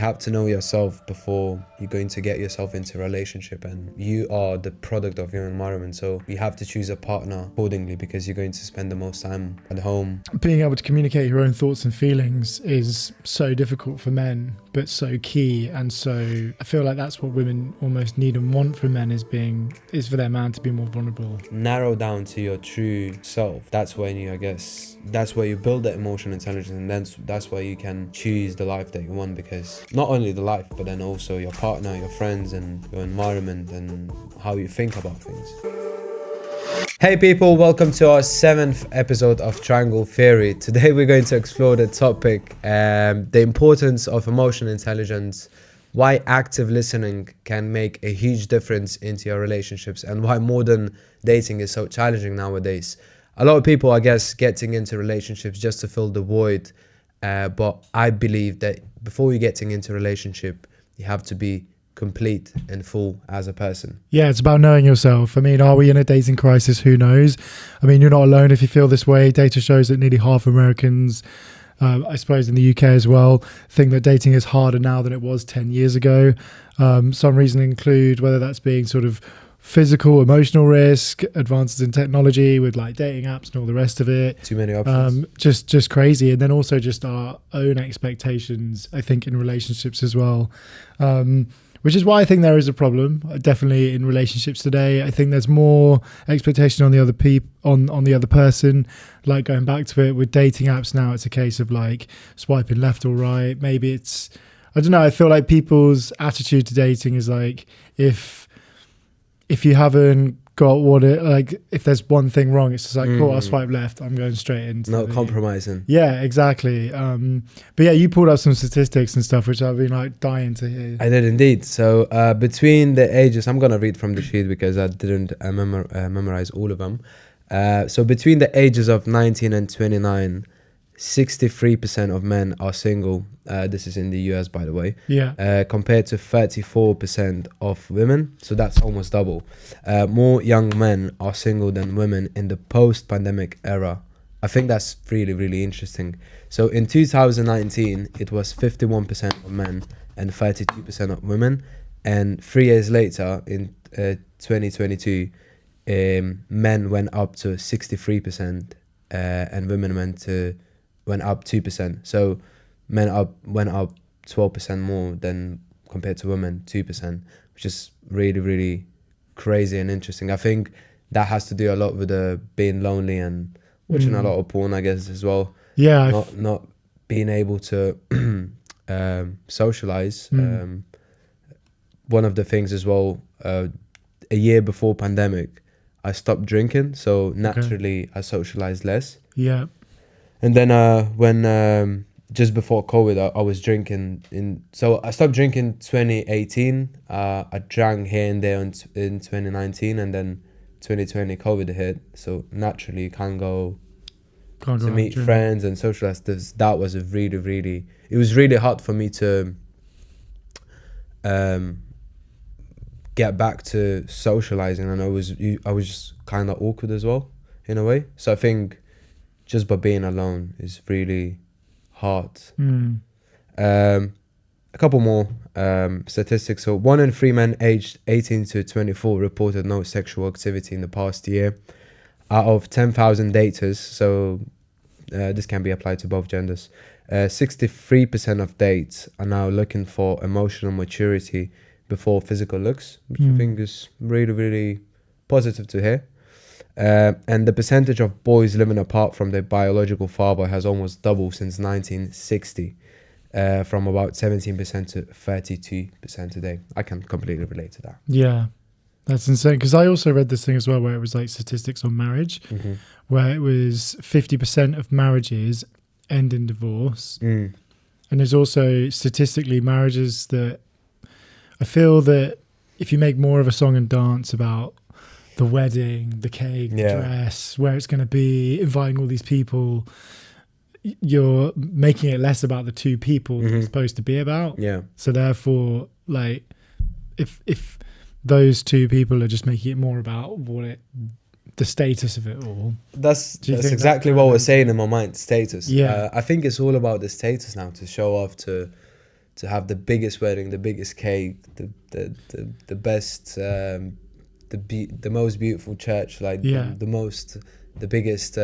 You have to know yourself before you're going to get yourself into a relationship, and you are the product of your environment. So you have to choose a partner accordingly because you're going to spend the most time at home. Being able to communicate your own thoughts and feelings is so difficult for men, but so key. And so I feel like that's what women almost need and want from men is for their man to be more vulnerable. Narrow down to your true self. That's when that's where you build that emotional intelligence, and then that's where you can choose the life that you want, because not only the life, but then also your partner, your friends, and your environment, and how you think about things. Hey people, welcome to our 7th episode of Triangle Theory. Today we're going to explore the topic, the importance of emotional intelligence, why active listening can make a huge difference into your relationships, and why modern dating is so challenging nowadays. A lot of people, I guess, getting into relationships just to fill the void, but I believe that before you're getting into a relationship, you have to be complete and full as a person. Yeah, it's about knowing yourself. I mean, are we in a dating crisis? Who knows? I mean, you're not alone if you feel this way. Data shows that nearly half Americans, I suppose in the UK as well, think that dating is harder now than it was 10 years ago. Some reasons include whether that's being sort of physical, emotional risk, advances in technology with like dating apps and all the rest of it. Too many options. Just crazy. And then also just our own expectations, I think, in relationships as well. Which is why I think there is a problem, definitely in relationships today. I think there's more expectation on the other on the other person. Like going back to it with dating apps now, it's a case of like swiping left or right. Maybe it's, I don't know. I feel like people's attitude to dating is like if you haven't got what it, like if there's one thing wrong, it's just like, cool, I'll swipe left, I'm going straight into Not compromising. Yeah, exactly. But yeah, you pulled up some statistics and stuff, which I've been like dying to hear. I did indeed. So between the ages, I'm going to read from the sheet because I didn't memorize all of them. So between the ages of 19 and 29, 63% of men are single. This is in the US, by the way. Yeah. Compared to 34% of women. So that's almost double. More young men are single than women in the post-pandemic era. I think that's really, really interesting. So in 2019, it was 51% of men and 32% of women. And 3 years later, in 2022, men went up to 63% and women went up 2%. So men went up 12% more than compared to women, 2%, which is really, really crazy and interesting. I think that has to do a lot with being lonely and watching a lot of porn, I guess, as well. Yeah. Not being able to socialize. One of the things as well, a year before pandemic, I stopped drinking. So naturally I socialized less. Yeah. And then when just before COVID, I was drinking. So I stopped drinking 2018. I drank here and there in 2019, and then 2020 COVID hit. So naturally, you can't go to meet friends and socialize. That was it was really hard for me to get back to socializing, and I was just kind of awkward as well in a way. So I think just by being alone is really hard. A couple more statistics. So 1 in 3 men aged 18 to 24 reported no sexual activity in the past year. Out of 10,000 daters, so this can be applied to both genders, 63% of dates are now looking for emotional maturity before physical looks, which I think is really, really positive to hear. And the percentage of boys living apart from their biological father has almost doubled since 1960, from about 17% to 32% today. I can completely relate to that. Yeah, that's insane. Because I also read this thing as well where it was like statistics on marriage, where it was 50% of marriages end in divorce. And there's also statistically marriages that I feel that if you make more of a song and dance about the wedding, the cake, the dress, where it's going to be, inviting all these people, you're making it less about the two people that it's supposed to be about. Yeah. So therefore, like, if those two people are just making it more about the status of it all. That's exactly what we're saying in my mind, status. Yeah. I think it's all about the status now, to show off to to have the biggest wedding, the biggest cake, the best, the most beautiful church, like Yeah. the biggest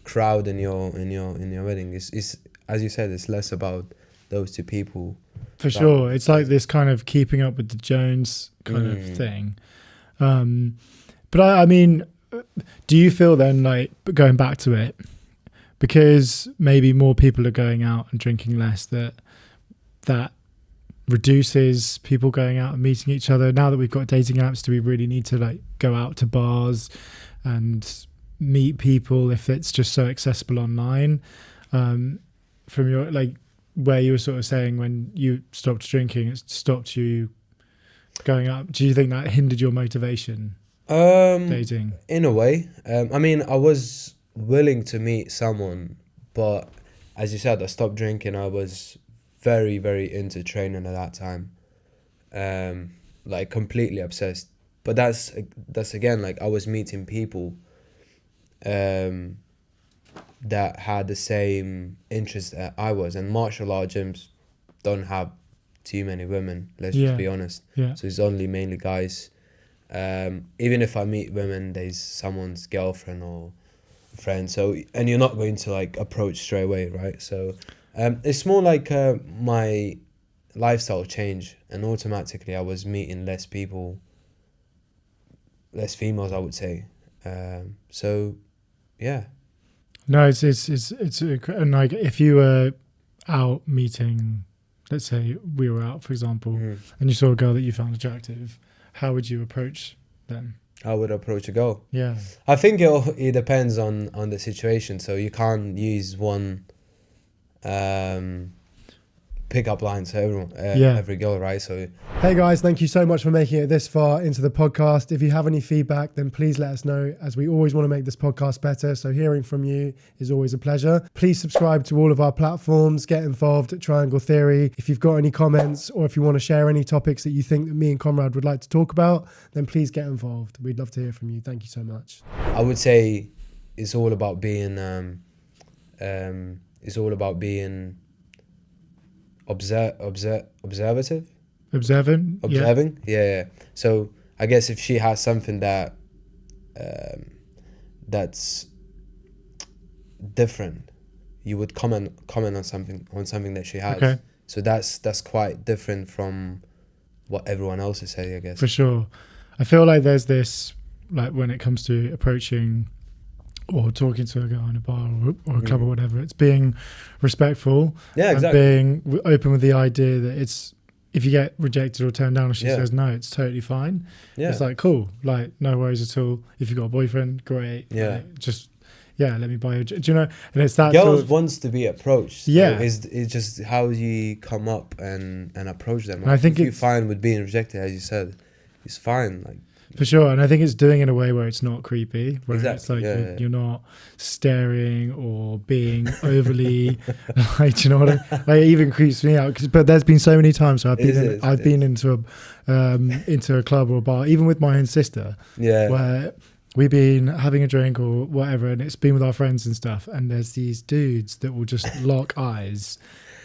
crowd in your wedding. Is as you said, it's less about those two people. For sure. It's like this kind of keeping up with the Jones kind of thing. But I mean, do you feel then, like, going back to it, because maybe more people are going out and drinking less, that reduces people going out and meeting each other? Now that we've got dating apps, do we really need to, like, go out to bars and meet people if it's just so accessible online? From your, like, where you were sort of saying when you stopped drinking, it stopped you going out. Do you think that hindered your motivation? Dating? In a way. I mean, I was willing to meet someone, but as you said, I stopped drinking. I was very, very into training at that time. Like, completely obsessed. But that's again, like, I was meeting people that had the same interest that I was, and martial art gyms don't have too many women, let's just be honest. So it's only mainly guys. Even if I meet women, there's someone's girlfriend or friend, so, and you're not going to, like, approach straight away, right? So it's more like my lifestyle change, and automatically I was meeting less people, less females, I would say. So yeah. No, it's and, like, if you were out meeting, let's say we were out, for example, and you saw a girl that you found attractive, how would you approach them? I would approach a girl. Yeah. I think it depends on the situation, so you can't use one pick-up lines for everyone, every girl, right? So, hey guys, thank you so much for making it this far into the podcast. If you have any feedback, then please let us know, as we always want to make this podcast better. So hearing from you is always a pleasure. Please subscribe to all of our platforms. Get involved at Triangle Theory. If you've got any comments, or if you want to share any topics that you think that me and Conrad would like to talk about, then please get involved. We'd love to hear from you. Thank you so much. I would say it's all about being observing. Yeah. So I guess if she has something that that's different, you would comment on something that she has. Okay. So that's quite different from what everyone else is saying, I guess. For sure. I feel like there's this, like, when it comes to approaching or talking to a girl in a bar or a club or whatever, it's being respectful. Yeah, exactly. And being open with the idea that it's, if you get rejected or turned down and she says no, it's totally fine. Yeah. It's like, cool, like, no worries at all. If you've got a boyfriend, great. Yeah. Like, just, let me buy you. Do you know? And it's that girls sort of, wants to be approached. Yeah. It's just how you come up and approach them. And I think if you're fine with being rejected, as you said, it's fine. Like, for sure. And I think it's doing it in a way where it's not creepy, where exactly. it's like you're not staring or being overly like, do you know what I mean? Like, it even creeps me out, but there's been so many times where I've been into a club or a bar, even with my own sister, where we've been having a drink or whatever, and it's been with our friends and stuff, and there's these dudes that will just lock eyes,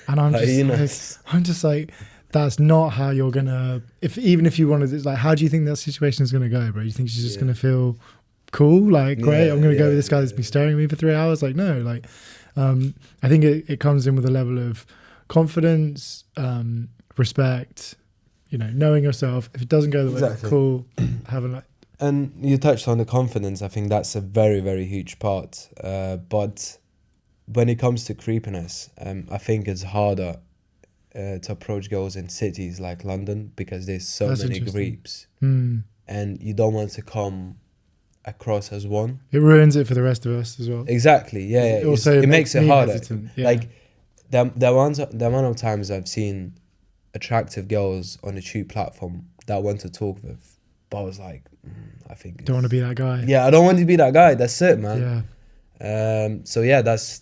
and I'm just like, that's not how you're gonna. Even if you wanted to, like, how do you think that situation is gonna go, bro? You think she's just gonna feel cool, like, great, I'm gonna go with this guy that's been staring at me for 3 hours? Like, no, like, I think it comes in with a level of confidence, respect, knowing yourself. If it doesn't go the way, cool, have a like. And you touched on the confidence. I think that's a very, very huge part. But when it comes to creepiness, I think it's harder to approach girls in cities like London, because there's so many creeps, and you don't want to come across as one. It ruins it for the rest of us as well. Exactly. Yeah. It makes it harder. Like, the amount of times I've seen attractive girls on a tube platform that I want to talk with, but I was like, I think don't want to be that guy. Yeah, I don't want to be that guy. That's it, man. Yeah. So yeah, that's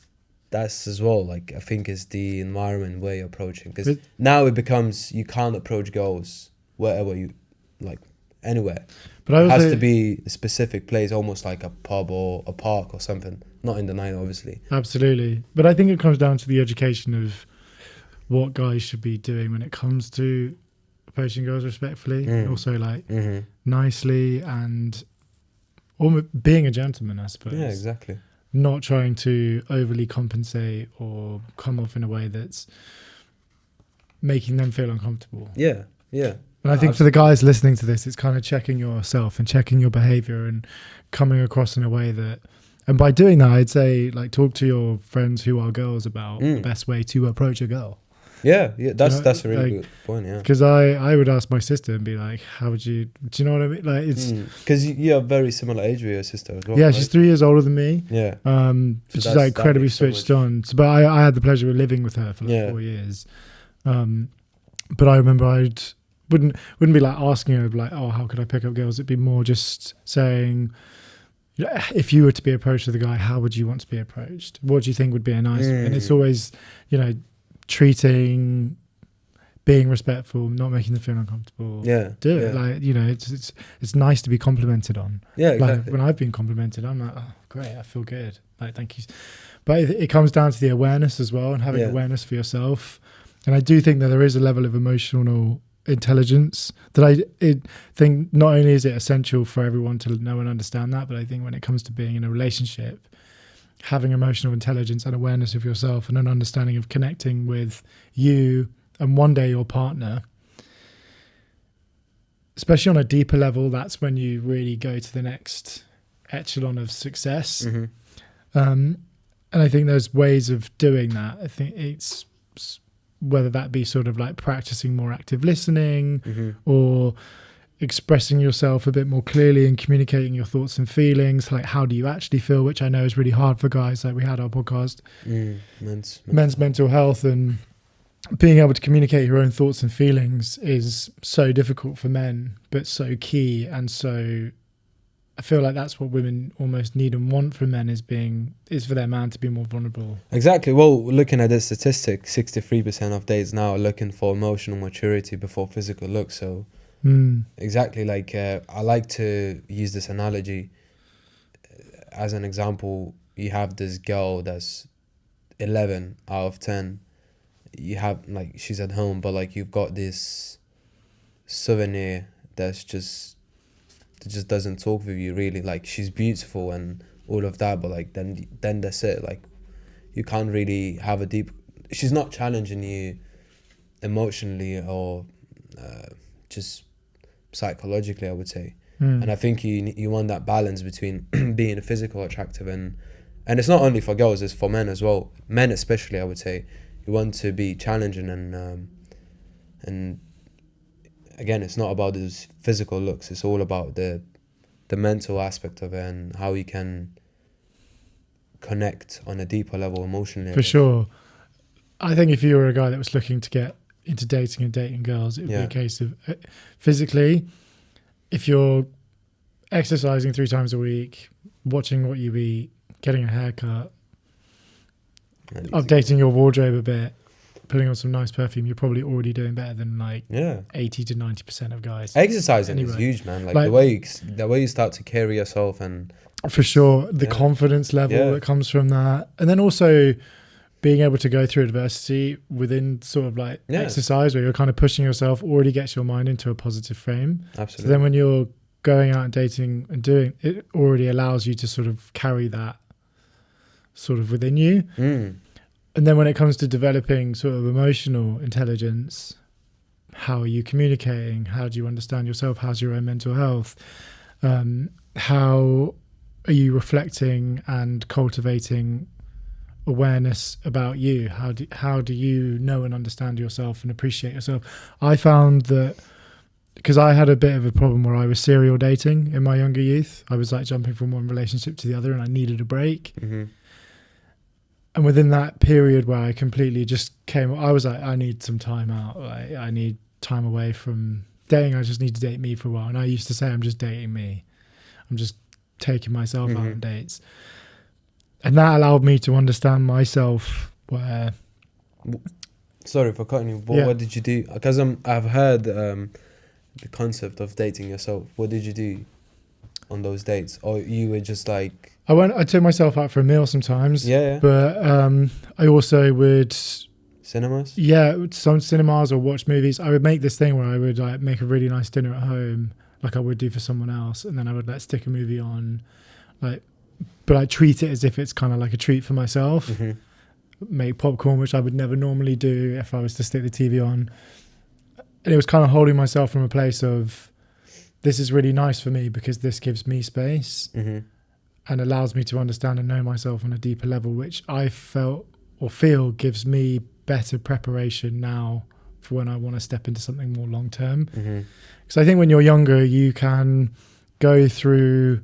as well. Like, I think it's the environment where you're approaching, because now it becomes, you can't approach girls wherever you like, anywhere. But it has to be a specific place, almost like a pub or a park or something. Not in the night, obviously. Absolutely. But I think it comes down to the education of what guys should be doing when it comes to approaching girls respectfully, and also like nicely, and being a gentleman, I suppose. Yeah, exactly. Not trying to overly compensate or come off in a way that's making them feel uncomfortable. Yeah, yeah. And I think for the guys listening to this, it's kind of checking yourself and checking your behavior and coming across in a way that, and by doing that, I'd say like talk to your friends who are girls about the best way to approach a girl. Yeah, that's a really like, good point. Yeah, because I would ask my sister and be like, "How would you? Do you know what I mean? Like it's because you have very similar age with your sister as well. yeah, right? she's 3 years older than me. Yeah, But she's like incredibly makes so switched much. on. So, but I had the pleasure of living with her for like 4 years. But I remember wouldn't be like asking her like, oh, how could I pick up girls? It'd be more just saying, if you were to be approached with a guy, how would you want to be approached? What do you think would be a nice way? And it's always, treating, being respectful, not making them feel uncomfortable. Yeah, Do it. Like, it's nice to be complimented on. Yeah, exactly. Like when I've been complimented, I'm like, oh, great, I feel good. Like, thank you. But it comes down to the awareness as well, and having awareness for yourself. And I do think that there is a level of emotional intelligence that I think not only is it essential for everyone to know and understand that, but I think when it comes to being in a relationship, having emotional intelligence and awareness of yourself and an understanding of connecting with you and one day your partner, especially on a deeper level, that's when you really go to the next echelon of success. And I think there's ways of doing that. I think it's whether that be sort of like practicing more active listening or expressing yourself a bit more clearly and communicating your thoughts and feelings, like how do you actually feel, which I know is really hard for guys. Like we had our podcast, men's mental health, and being able to communicate your own thoughts and feelings is so difficult for men, but so key. And so I feel like that's what women almost need and want from men is for their man to be more vulnerable. Exactly. Well, looking at the statistic, 63% of dates now are looking for emotional maturity before physical looks. So exactly, like I like to use this analogy as an example. You have this girl that's 11 out of 10. You have like she's at home, but like you've got this souvenir that just doesn't talk with you really. Like she's beautiful and all of that, but like then that's it. Like you can't really have a deep. She's not challenging you emotionally or just psychologically, I would say. And I think you want that balance between being physical attractive and it's not only for girls, it's for men as well. Men especially, I would say. You want to be challenging and again, it's not about those physical looks. It's all about the mental aspect of it and how you can connect on a deeper level emotionally. For sure. I think if you were a guy that was looking to get into dating and dating girls, it would be a case of physically, if you're exercising 3 times a week, watching what you eat, getting a haircut, updating your wardrobe a bit, putting on some nice perfume, you're probably already doing better than like 80 to 90% of guys. Exercising is huge, man. Like the way you start to carry yourself, and for sure the confidence level that comes from that, and then also being able to go through adversity within sort of like exercise where you're kind of pushing yourself already gets your mind into a positive frame. Absolutely. So then when you're going out and dating and doing it, already allows you to sort of carry that sort of within you. And then when it comes to developing sort of emotional intelligence, how are you communicating? How do you understand yourself? How's your own mental health? How are you reflecting and cultivating awareness about you? How do you know and understand yourself and appreciate yourself? I found that because I had a bit of a problem where I was serial dating in my younger youth. I was like jumping from one relationship to the other and I needed a break. And within that period where I completely just I was like, I need some time out. Like, I need time away from dating. I just need to date me for a while. And I used to say, I'm just dating me. I'm just taking myself out on dates. And that allowed me to understand myself where... Sorry for cutting you, but what did you do? Because I've heard the concept of dating yourself. What did you do on those dates? Or you were just like... I took myself out for a meal sometimes. But I also would cinemas? Yeah, some cinemas or watch movies. I would make this thing where I would like make a really nice dinner at home, like I would do for someone else, and then I would like stick a movie on, like, but I treat it as if it's kind of like a treat for myself. Mm-hmm. Make popcorn, which I would never normally do if I was to stick the TV on. And it was kind of holding myself from a place of, this is really nice for me because this gives me space Mm-hmm. and allows me to understand and know myself on a deeper level, which I felt or feel gives me better preparation now for when I want to step into something more long term. Mm-hmm. Because I think when you're younger, you can go through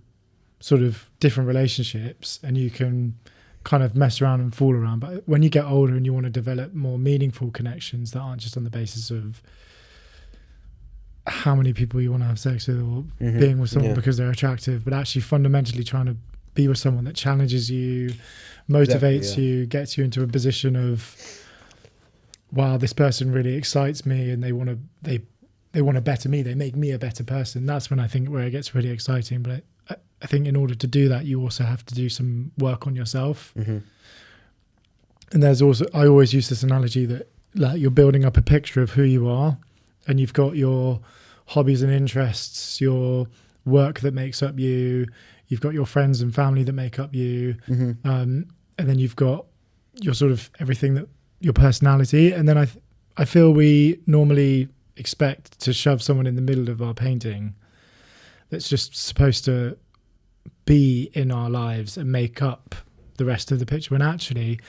sort of different relationships and you can kind of mess around and fool around. But when you get older and you want to develop more meaningful connections that aren't just on the basis of how many people you want to have sex with or Mm-hmm. being with someone Yeah. because they're attractive, but actually fundamentally trying to be with someone that challenges you, motivates Exactly, you, gets you into a position of, wow, this person really excites me and they want to better me, they make me a better person. That's when I think where it gets really exciting. But I think in order to do that, you also have to do some work on yourself. Mm-hmm. And there's also, I always use this analogy that like you're building up a picture of who you are, and you've got your hobbies and interests, your work that makes up you, you've got your friends and family that make up you, Mm-hmm. and then you've got your sort of everything, that your personality. And then I feel we normally expect to shove someone in the middle of our painting that's just supposed to be in our lives and make up the rest of the picture, when actually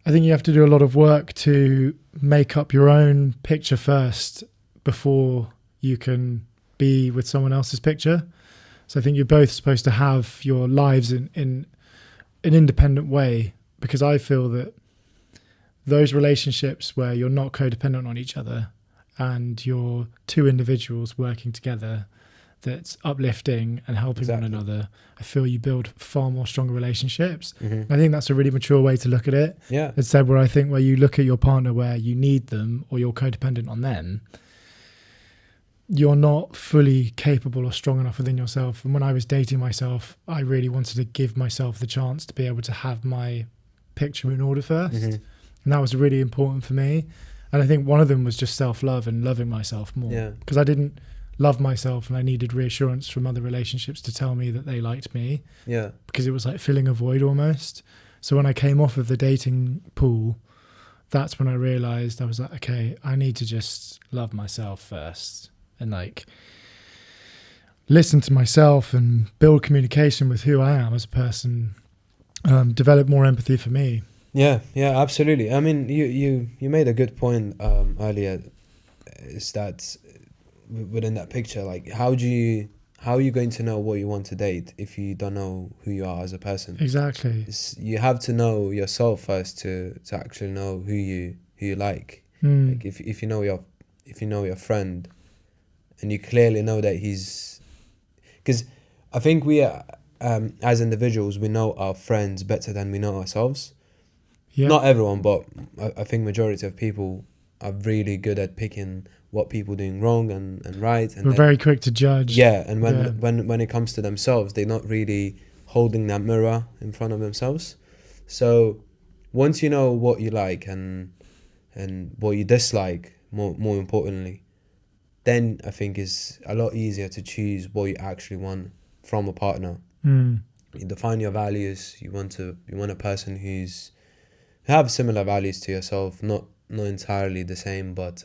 I think you have to do a lot of work to make up your own picture first before you can be with someone else's picture. So I think you're both supposed to have your lives in an independent way, because I feel that those relationships where you're not codependent on each other and you're two individuals working together that's uplifting and helping Exactly. one another, I feel you build far more stronger relationships. Mm-hmm. I think that's a really mature way to look at it. Yeah. Instead, where I think where you look at your partner where you need them or you're codependent on them, you're not fully capable or strong enough within yourself. And when I was dating myself, I really wanted to give myself the chance to be able to have my picture in order first. Mm-hmm. And that was really important for me. And I think one of them was just self-love and loving myself more. Yeah. Because I didn't love myself and I needed reassurance from other relationships to tell me that they liked me, Yeah. because it was like filling a void almost. So when I came off of the dating pool, that's when I realized, I was like, okay, I need to just love myself first and like listen to myself and build communication with who I am as a person, develop more empathy for me. Yeah, yeah, absolutely. I mean, you made a good point earlier, is that within that picture, like how are you going to know what you want to date if you don't know who you are as a person? Exactly. You have to know yourself first to actually know who you like. Mm. Like if you know your friend, and you clearly know that he's, because I think we are, as individuals, we know our friends better than we know ourselves. Yeah. Not everyone, but I think majority of people are really good at picking what people doing wrong and right. And We're then, very quick to judge. yeah, and when it comes to themselves, they're not really holding that mirror in front of themselves. So once you know what you like and what you dislike, more importantly, then I think it's a lot easier to choose what you actually want from a partner. Mm. You define your values. You want a person who have similar values to yourself, not entirely the same, but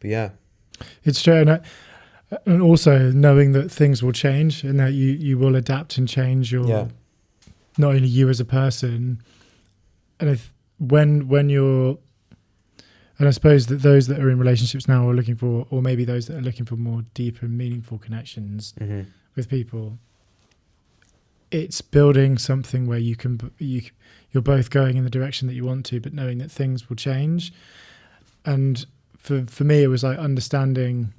yeah. It's true. And also knowing that things will change and that you will adapt and change your, not only you as a person. And when you're, and I suppose that those that are in relationships now are looking for, or maybe those that are looking for more deeper and meaningful connections Mm-hmm. with people, it's building something where you're both going in the direction that you want to, but knowing that things will change. And for me, it was like understanding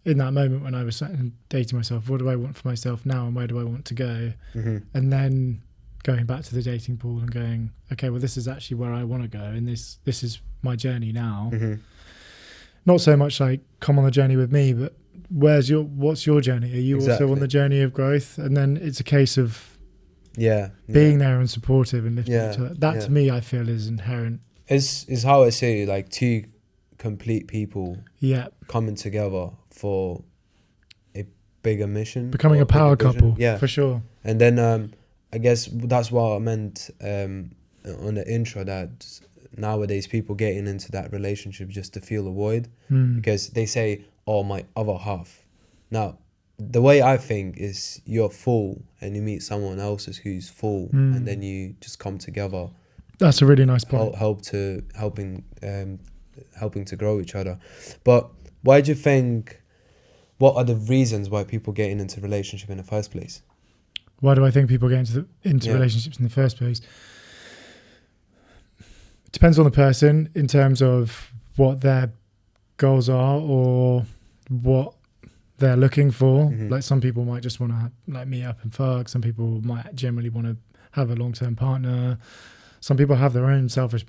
in that moment when I was dating myself, what do I want for myself now and where do I want to go? Mm-hmm. And then going back to the dating pool and going, okay, well, this is actually where I want to go. And this is my journey now. Mm-hmm. Not so much like come on the journey with me, but what's your journey? Are you also Exactly. on the journey of growth? And then it's a case of Yeah. being there and supportive and lifting Yeah, each other. That yeah. to me, I feel is inherent is how I say, like, two complete people Yeah. coming together for a bigger mission, Becoming or a power bigger vision. couple. Yeah. For sure. And then I guess that's what I meant on the intro, that nowadays people getting into that relationship just to fill a void, because they say, oh, my other half. Now, the way I think is, you're full and you meet someone else's who's full, and then you just come together, That's a really nice point. helping to grow each other. But why do you think, what are the reasons why people getting into relationship in the first place? Why do I think people get into Yeah. relationships in the first place? It depends on the person in terms of what their goals are or what they're looking for. Like, some people might just want to like meet up and fuck. Some people might generally want to have a long-term partner. Some people have their own selfish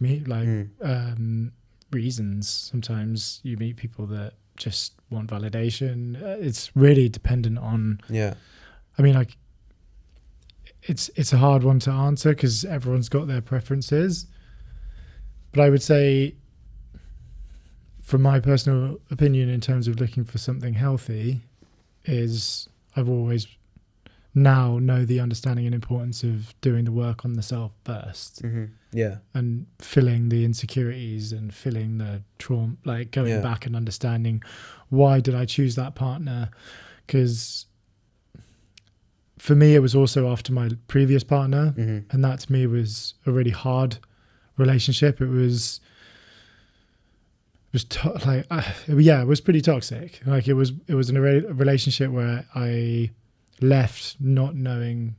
reasons. Sometimes you meet people that just want validation. It's really dependent on. Yeah. I mean, like, it's a hard one to answer because everyone's got their preferences. But I would say, from my personal opinion, in terms of looking for something healthy, is I've always now know the understanding and importance of doing the work on the self first, Yeah. and filling the insecurities and filling the trauma, like going back and understanding, why did I choose that partner? Because for me, it was also after my previous partner, and that to me was a really hard relationship. It was pretty toxic. Like, it was in a relationship where I left not knowing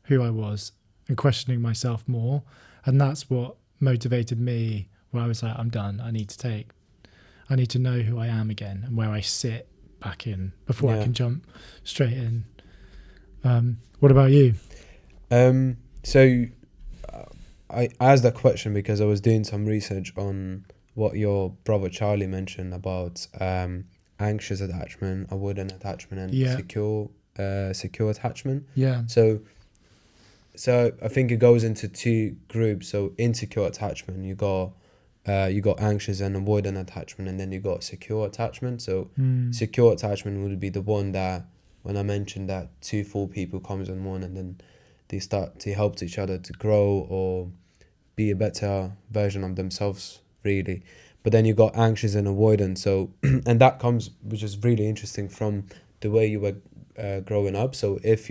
who I was and questioning myself more, and that's what motivated me, where I was like, I'm done. I need to know who I am again and where I sit back in before I can jump straight in. What about you? So I asked that question because I was doing some research on what your brother Charlie mentioned about anxious attachment, avoidant attachment, and secure attachment. Yeah. So I think it goes into two groups. So insecure attachment, you got anxious and avoidant attachment, and then you got secure attachment. So secure attachment would be the one that, when I mentioned that two full people comes on one, and then they start to help each other to grow or be a better version of themselves, really. But then you got anxious and avoidant. So and that comes, which is really interesting, from the way you were growing up. So if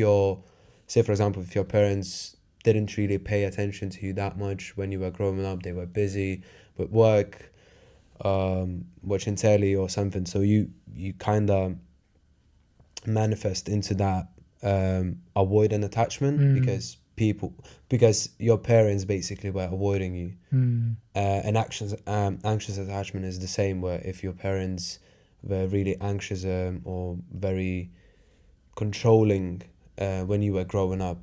say for example, if your parents didn't really pay attention to you that much when you were growing up, they were busy with work, watching telly or something, so you kind of manifest into that avoidant attachment, because your parents basically were avoiding you. And anxious attachment is the same, where if your parents were really anxious or very controlling when you were growing up,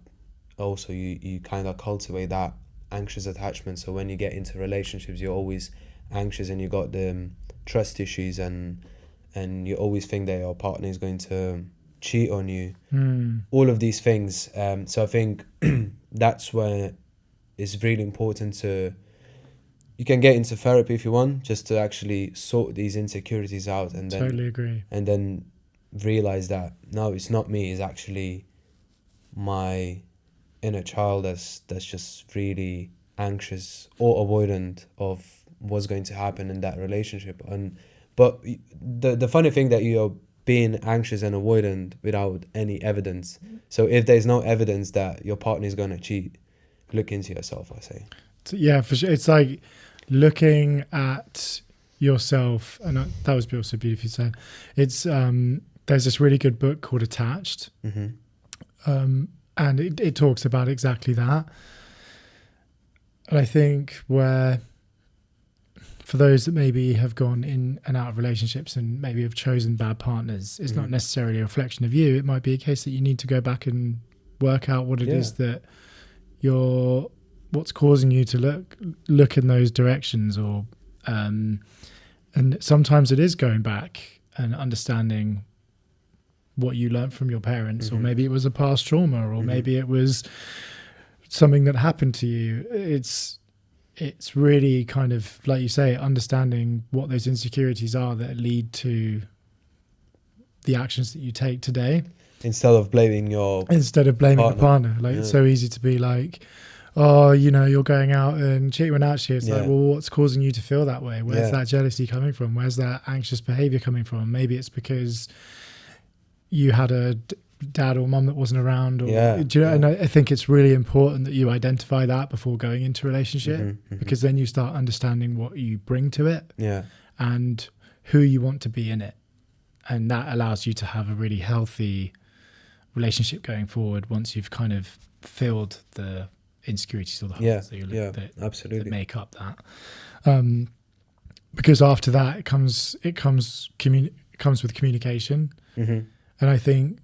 also you kind of cultivate that anxious attachment. So when you get into relationships, you're always anxious, and you got the trust issues, and you always think that your partner is going to cheat on you. All of these things. So I think that's where it's really important to. You can get into therapy if you want, just to actually sort these insecurities out, and then Totally agree. And then realize that no, it's not me. It's actually my inner child that's just really anxious or avoidant of what's going to happen in that relationship. But the funny thing that you're being anxious and avoidant without any evidence. So if there's no evidence that your partner is going to cheat, look into yourself, I say. Yeah, for sure. It's like looking at yourself, and that was also beautifully said. It's there's this really good book called Attached, and it talks about exactly that. And I think where, for those that maybe have gone in and out of relationships and maybe have chosen bad partners, it's not necessarily a reflection of you. It might be a case that you need to go back and work out what it is that what's causing you to look in those directions, or and sometimes it is going back and understanding what you learned from your parents, or maybe it was a past trauma, or maybe it was something that happened to you. It's it's really kind of, like you say, understanding what those insecurities are that lead to the actions that you take today. Instead of blaming your Instead of blaming a partner. partner. Like, it's so easy to be like, oh, you know, you're going out and cheating, when actually it's like, well, what's causing you to feel that way? Where's that jealousy coming from? Where's that anxious behavior coming from? Maybe it's because you had a dad or mum that wasn't around, or do you know? And I think it's really important that you identify that before going into a relationship, because then you start understanding what you bring to it, and who you want to be in it, and that allows you to have a really healthy relationship going forward once you've kind of filled the insecurities or the holes that absolutely, that make up that. Because after that it comes with communication, and I think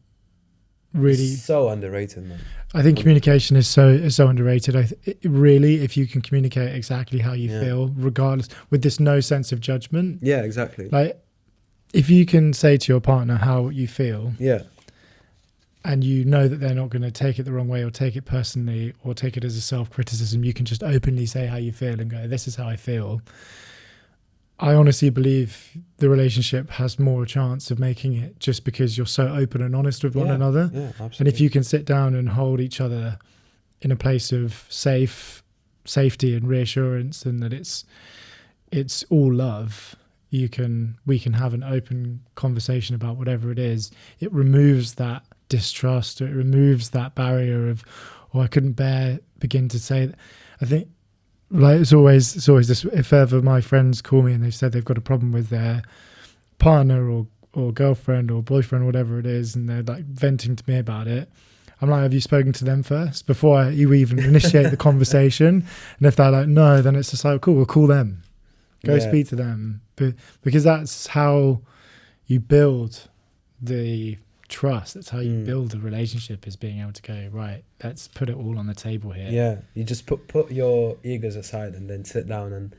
really it's so underrated, man. I think communication is so underrated. Really, if you can communicate exactly how you feel, regardless, with this no sense of judgment. Yeah, exactly. Like, if you can say to your partner how you feel, and you know that they're not going to take it the wrong way or take it personally or take it as a self-criticism, you can just openly say how you feel and go, this is how I feel. I honestly believe the relationship has more chance of making it just because you're so open and honest with one another. Yeah, absolutely. And if you can sit down and hold each other in a place of safety and reassurance, and that it's all love, we can have an open conversation about whatever it is. It removes that distrust, or it removes that barrier of, I couldn't begin to say that. I think, like, it's always this, if ever my friends call me and they've said they've got a problem with their partner or girlfriend or boyfriend, whatever it is, and they're like venting to me about it, I'm like, have you spoken to them first before you even initiate the conversation? And if they're like, no, then it's just like, cool, we'll call them. Go speak to them. Because that's how you build the trust. That's how you build a relationship, is being able to go, right, let's put it all on the table here. Yeah, you just put your egos aside and then sit down and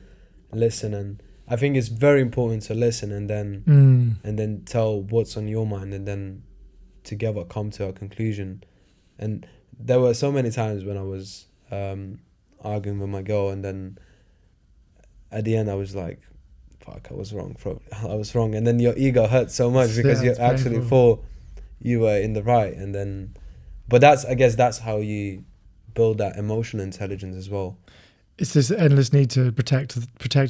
listen. And I think it's very important to listen and then tell what's on your mind, and then together come to a conclusion. And there were so many times when I was arguing with my girl, and then at the end I was like, fuck, I was wrong, probably. I was wrong. And then your ego hurts so much because you actually thought you were in the right. And then, but I guess that's how you build that emotional intelligence as well. It's this endless need to protect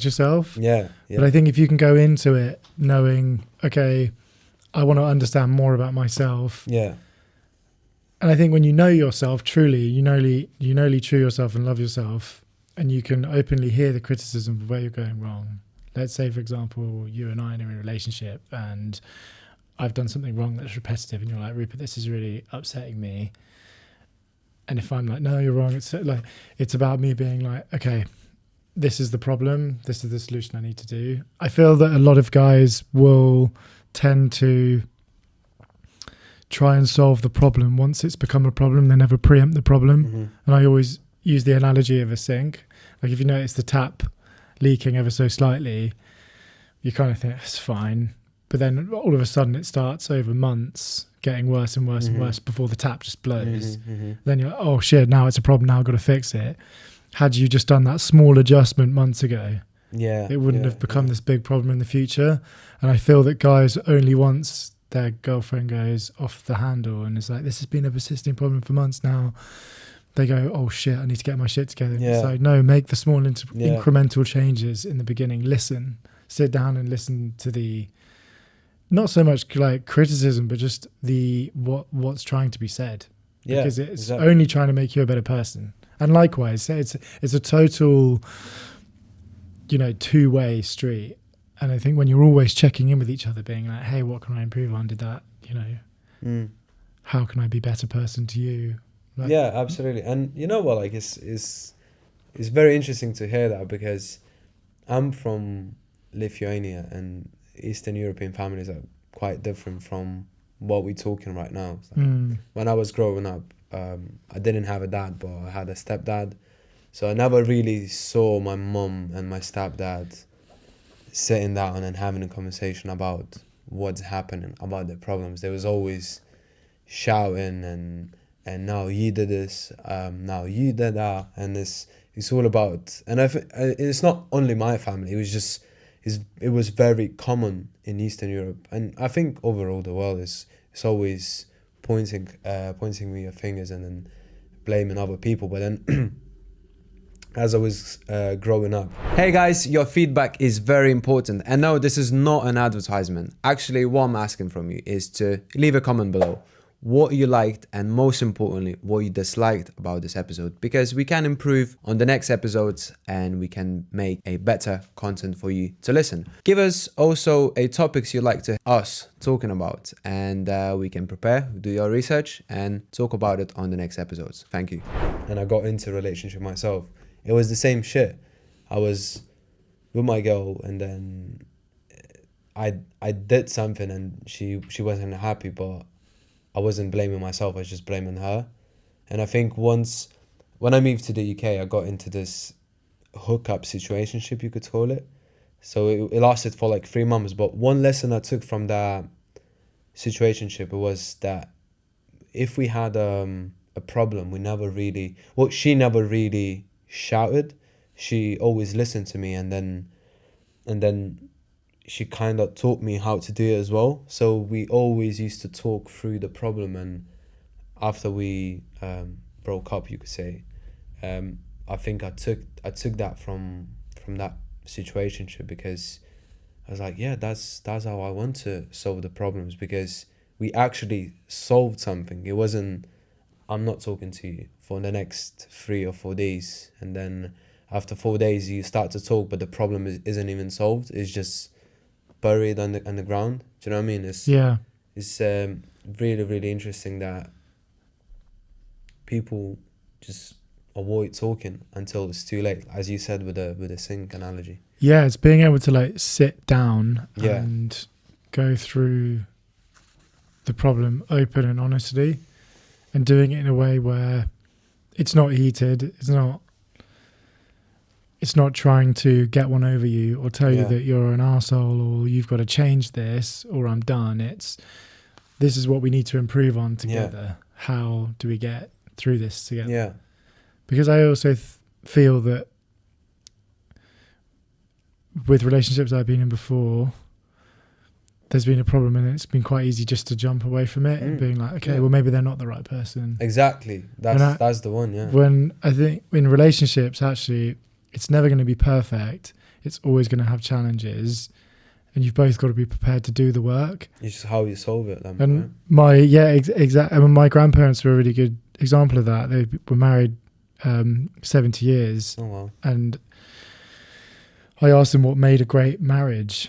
yourself. Yeah. But I think if you can go into it knowing, okay, I want to understand more about myself. Yeah. And I think when you know yourself truly, you know true yourself and love yourself, and you can openly hear the criticism of where you're going wrong. Let's say, for example, you and I are in a relationship and I've done something wrong that's repetitive, and you're like, Rupert, this is really upsetting me. And if I'm like, no, you're wrong, it's about me being like, okay, this is the problem, this is the solution I need to do. I feel that a lot of guys will tend to try and solve the problem once it's become a problem. They never preempt the problem. And I always use the analogy of a sink. Like, if you notice the tap leaking ever so slightly, you kind of think it's fine, but then all of a sudden it starts over months getting worse and worse and worse before the tap just blows. Then you're like, oh shit, now it's a problem, now I've got to fix it. Had you just done that small adjustment months ago, it wouldn't have become this big problem in the future. And I feel that guys, only once their girlfriend goes off the handle and it's like, this has been a persisting problem for months now, they go, oh shit, I need to get my shit together. It's like, no, make the small incremental changes in the beginning. Listen, sit down and listen to the, not so much like criticism, but just the what's trying to be said. Because it's only trying to make you a better person. And likewise, it's a total, two-way street. And I think when you're always checking in with each other, being like, hey, what can I improve on? Did that, how can I be a better person to you? Like, yeah, absolutely. And you know what, like, it's very interesting to hear that, because I'm from Lithuania, and Eastern European families are quite different from what we're talking right now. So when I was growing up, I didn't have a dad, but I had a stepdad. So I never really saw my mum and my stepdad sitting down and having a conversation about what's happening, about their problems. There was always shouting and now you did this, now you did that, and it's all about, and it's not only my family. It was very common in Eastern Europe, and I think overall the world it's always pointing me your fingers and then blaming other people. But then as I was growing up. Hey guys, your feedback is very important. And no, this is not an advertisement. Actually, what I'm asking from you is to leave a comment below what you liked and most importantly, what you disliked about this episode, because we can improve on the next episodes and we can make a better content for you to listen. Give us also a topics you'd like to us talking about, and we can prepare, do your research and talk about it on the next episodes. Thank you. And I got into a relationship myself. It was the same shit. I was with my girl and then I did something and she wasn't happy, but I wasn't blaming myself, I was just blaming her. And I think when I moved to the UK, I got into this hookup situationship, you could call it. So it lasted for like 3 months. But one lesson I took from that situationship was that if we had a problem, she never really shouted. She always listened to me, and then she kind of taught me how to do it as well. So we always used to talk through the problem, and after we broke up, you could say, I think I took that from that situationship, because I was like, yeah, that's how I want to solve the problems, because we actually solved something. It wasn't, I'm not talking to you for the next 3 or 4 days, and then after 4 days you start to talk, but the problem isn't even solved. It's just buried on the ground. Do you know what I mean? It's really, really interesting that people just avoid talking until it's too late, as you said with the sink analogy. Yeah, it's being able to like sit down and go through the problem open and honestly, and doing it in a way where it's not heated, it's not trying to get one over you or tell you that you're an arsehole or you've got to change this or I'm done. This is what we need to improve on together. Yeah. How do we get through this together? Yeah. Because I also feel that with relationships I've been in before, there's been a problem and it's been quite easy just to jump away from it and being like, okay, well, maybe they're not the right person. Exactly. That's the one, yeah. When I think in relationships, actually, it's never going to be perfect. It's always going to have challenges, and you've both got to be prepared to do the work. It's just how you solve it. Then, and right? Exactly. I mean, my grandparents were a really good example of that. They were married 70 years. Oh, wow. And I asked them what made a great marriage,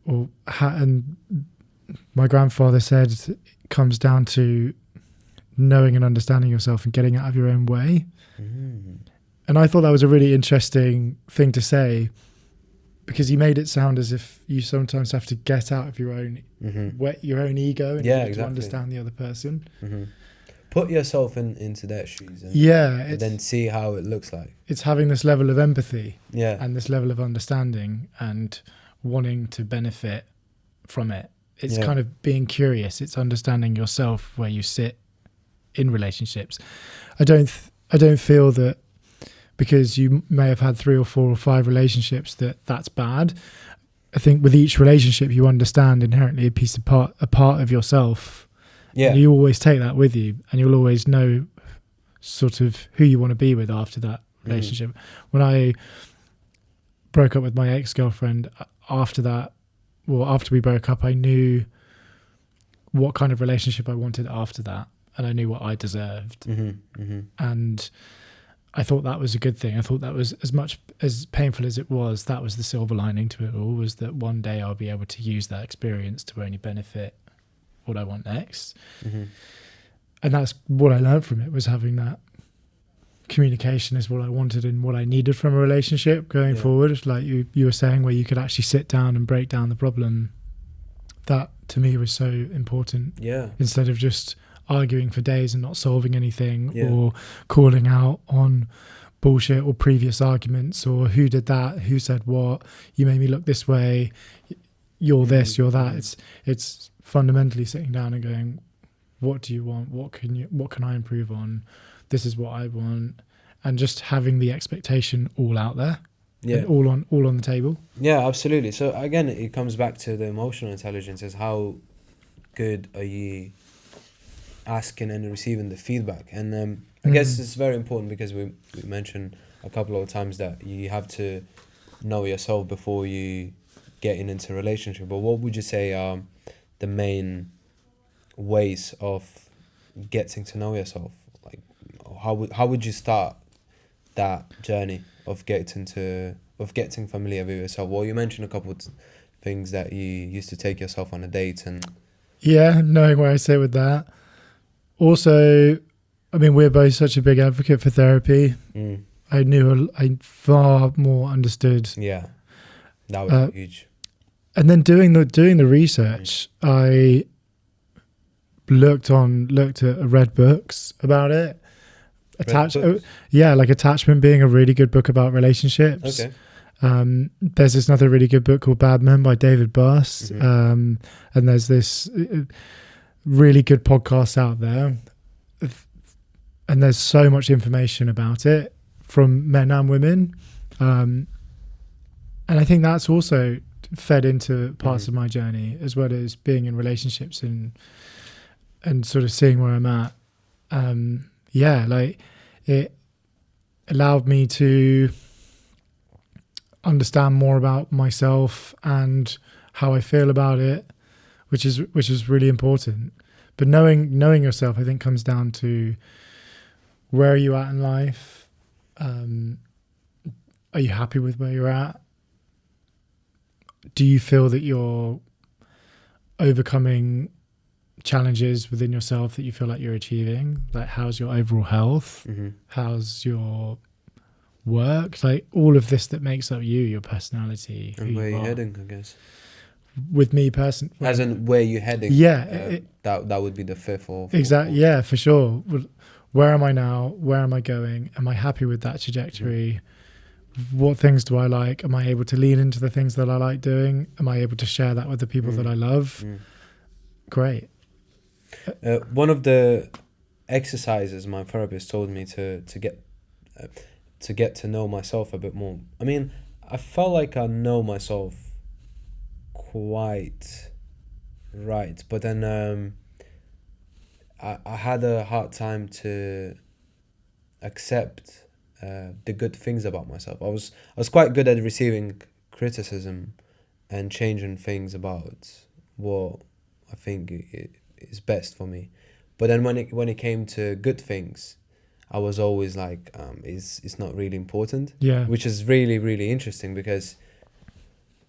and my grandfather said it comes down to knowing and understanding yourself and getting out of your own way. Mm. And I thought that was a really interesting thing to say, because he made it sound as if you sometimes have to get out of your own your own ego in order to understand the other person. Mm-hmm. Put yourself into their shoes and then see how it looks like. It's having this level of empathy and this level of understanding and wanting to benefit from it. It's kind of being curious. It's understanding yourself where you sit in relationships. I don't feel that because you may have had 3 or 4 or 5 relationships that's bad. I think with each relationship you understand inherently a part of yourself. Yeah. And you always take that with you, and you'll always know sort of who you want to be with after that relationship. When I broke up with my ex-girlfriend, after we broke up, I knew what kind of relationship I wanted after that, and I knew what I deserved. And I thought that was a good thing. I thought that was, as much as painful as it was, that was the silver lining to it all, was that one day I'll be able to use that experience to only benefit what I want next. And that's what I learned from it, was having that communication is what I wanted and what I needed from a relationship going forward. Like you were saying, where you could actually sit down and break down the problem. That to me was so important. Yeah. Instead of just arguing for days and not solving anything, or calling out on bullshit or previous arguments, or who did that, who said what, you made me look this way, you're this, you're that. It's fundamentally sitting down and going, what do you want? What can I improve on? This is what I want. and just having the expectation all out there Yeah. and all on the table. Yeah, absolutely. So again, it comes back to the emotional intelligence, is how good are you asking and receiving the feedback. And I guess it's very important because we mentioned a couple of times that you have to know yourself before you getting into a relationship. But what would you say are the main ways of getting to know yourself? Like, how would you start that journey of getting familiar with yourself? Well, you mentioned a couple of things that you used to take yourself on a date and Yeah, knowing where I sit with that. Also, I mean, we're both such a big advocate for therapy. I far more understood. yeah, that was huge. And then doing the research, I read books about it. Like Attachment being a really good book about relationships. Okay. There's this another really good book called Bad Men by David Buss. And there's this really good podcast out there. And there's so much information about it from men and women. And I think that's also fed into parts of my journey, as well as being in relationships and sort of seeing where I'm at. Like it allowed me to understand more about myself and how I feel about it, which is really important. But knowing yourself, I think, comes down to where are you at in life? Are you happy with where you're at? Do you feel that you're overcoming challenges within yourself that you feel like you're achieving? Like, how's your overall health? How's your work? Like, all of this that makes up you, your personality. And where you're heading, I guess. With me personally. As in where you're heading. Yeah. That would be the fifth or... Exactly. Yeah, for sure. Where am I now? Where am I going? Am I happy with that trajectory? What things do I like? Am I able to lean into the things that I like doing? Am I able to share that with the people that I love? Great. One of the exercises my therapist told me to get to know myself a bit more. I mean, I felt like I know myself quite right, but then I had a hard time to accept the good things about myself. I was quite good at receiving criticism and changing things about what I think is best for me. But then when it came to good things, I was always like, it's not really important. Yeah. Which is really, really interesting, because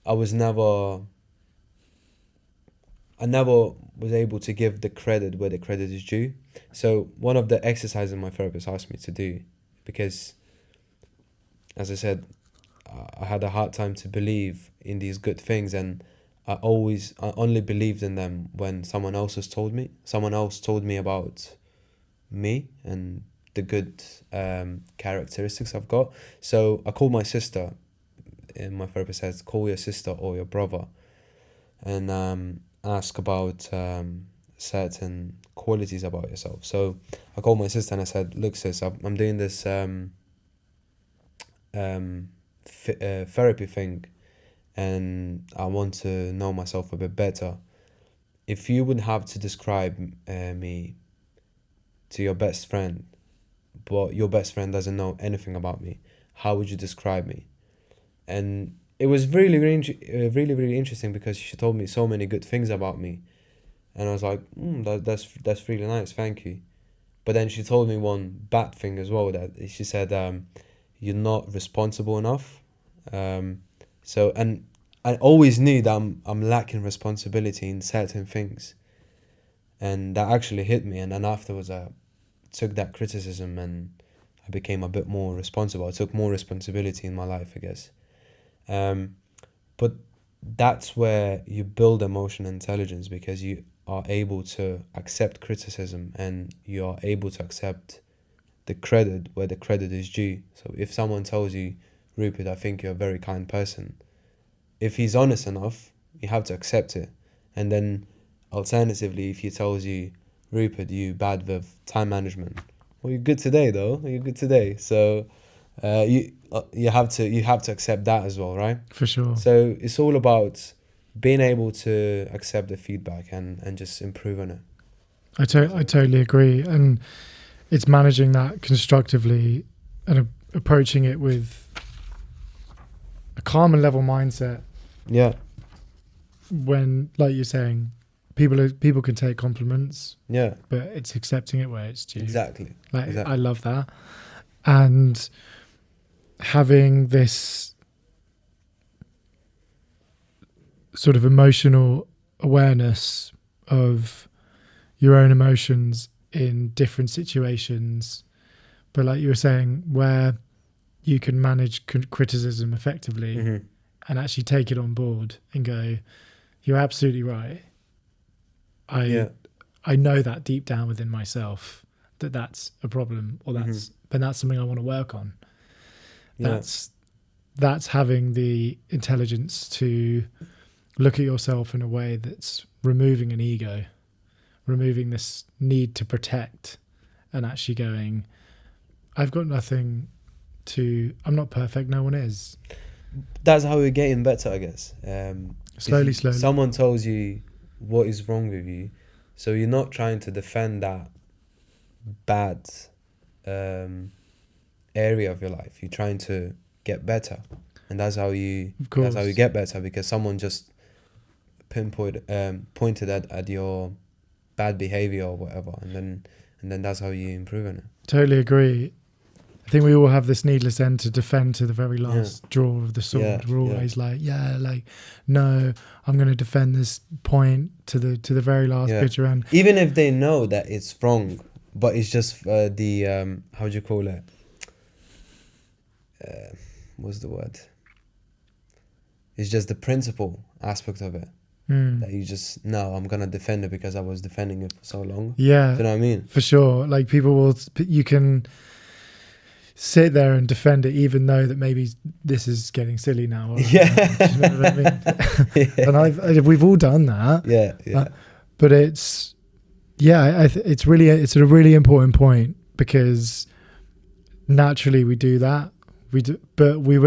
I never was able to give the credit where the credit is due. So one of the exercises my therapist asked me to do, because, as I said, I had a hard time to believe in these good things, and I only believed in them when someone else told me about me and the good characteristics I've got. So I called my sister, and my therapist says, call your sister or your brother and ask about certain qualities about yourself. So I called my sister and I said, look sis, I'm doing this therapy thing, and I want to know myself a bit better. If you would have to describe me to your best friend, but your best friend doesn't know anything about me, how would you describe me? And it was really, really interesting, because she told me so many good things about me, and I was like, that's really nice, thank you. But then she told me one bad thing as well, that she said, you're not responsible enough. So, and I always knew that I'm lacking responsibility in certain things, and that actually hit me. And then afterwards, I took that criticism and I became a bit more responsible. I took more responsibility in my life, I guess. But that's where you build emotional intelligence, because you are able to accept criticism and you are able to accept the credit where the credit is due. So if someone tells you, Rupert, I think you're a very kind person, if he's honest enough, you have to accept it. And then alternatively, if he tells you, Rupert, you bad with time management, Well, you're good today, though. You're good today. So you have to accept that as well, right? For sure. So it's all about being able to accept the feedback and just improve on it. I totally agree, and it's managing that constructively and approaching it with a calm and level mindset. Yeah. When, like you're saying, people can take compliments, Yeah. but it's accepting it where it's due. Exactly. Like Exactly. I love that, and having this sort of emotional awareness of your own emotions in different situations, but like you were saying, where you can manage criticism effectively and actually take it on board and go, you're absolutely right. I know that deep down within myself that that's a problem, or that's something I want to work on. That's having the intelligence to look at yourself in a way that's removing an ego, removing this need to protect, and actually going, I've got nothing I'm not perfect, no one is. That's how we're getting better, I guess. Slowly. Someone tells you what is wrong with you, so you're not trying to defend that bad area of your life. You're trying to get better, and that's how you get better, because someone just pointed at your bad behavior or whatever, and then that's how you improve on it. Totally agree. I think we all have this needless end to defend to the very last draw of the sword. We're always no, I'm going to defend this point to the very last bitter end. Even if they know that it's wrong, but it's just the how do you call it? What's the word? It's just the principle aspect of it. That you just, no, I'm going to defend it because I was defending it for so long. Yeah. Do you know what I mean? For sure. Like you can sit there and defend it, even though that maybe this is getting silly now. Or, you know what I mean? And we've all done that. Yeah. But it's a really important point, because naturally we do that. But we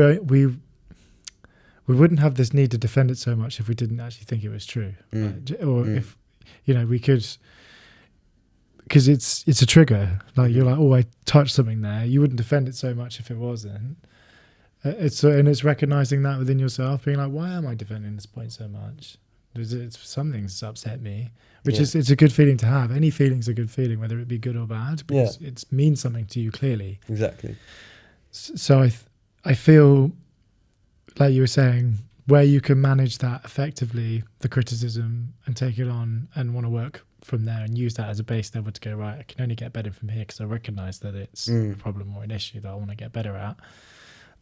wouldn't have this need to defend it so much if we didn't actually think it was true, if we could. Because it's a trigger. Like you're like, oh, I touched something there. You wouldn't defend it so much if it wasn't. It's recognizing that within yourself, being like, why am I defending this point so much? Something's upset me, it's a good feeling to have. Any feeling's a good feeling, whether it be good or bad, because it means something to you clearly. Exactly. So I feel like you were saying, where you can manage that effectively, the criticism, and take it on and want to work from there and use that as a base level to go, right, I can only get better from here because I recognize that it's a problem or an issue that I want to get better at.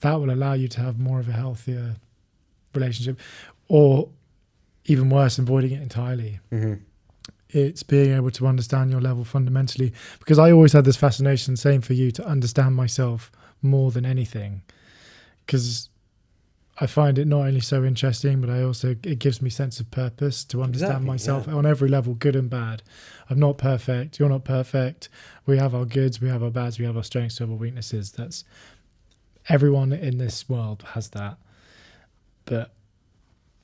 That will allow you to have more of a healthier relationship, or even worse, avoiding it entirely. It's being able to understand your level fundamentally, because I always had this fascination, same for you, to understand myself more than anything, because I find it not only so interesting, but it gives me sense of purpose to understand myself on every level, good and bad. I'm not perfect. You're not perfect. We have our goods, we have our bads, we have our strengths, we have our weaknesses. That's everyone in this world has that. But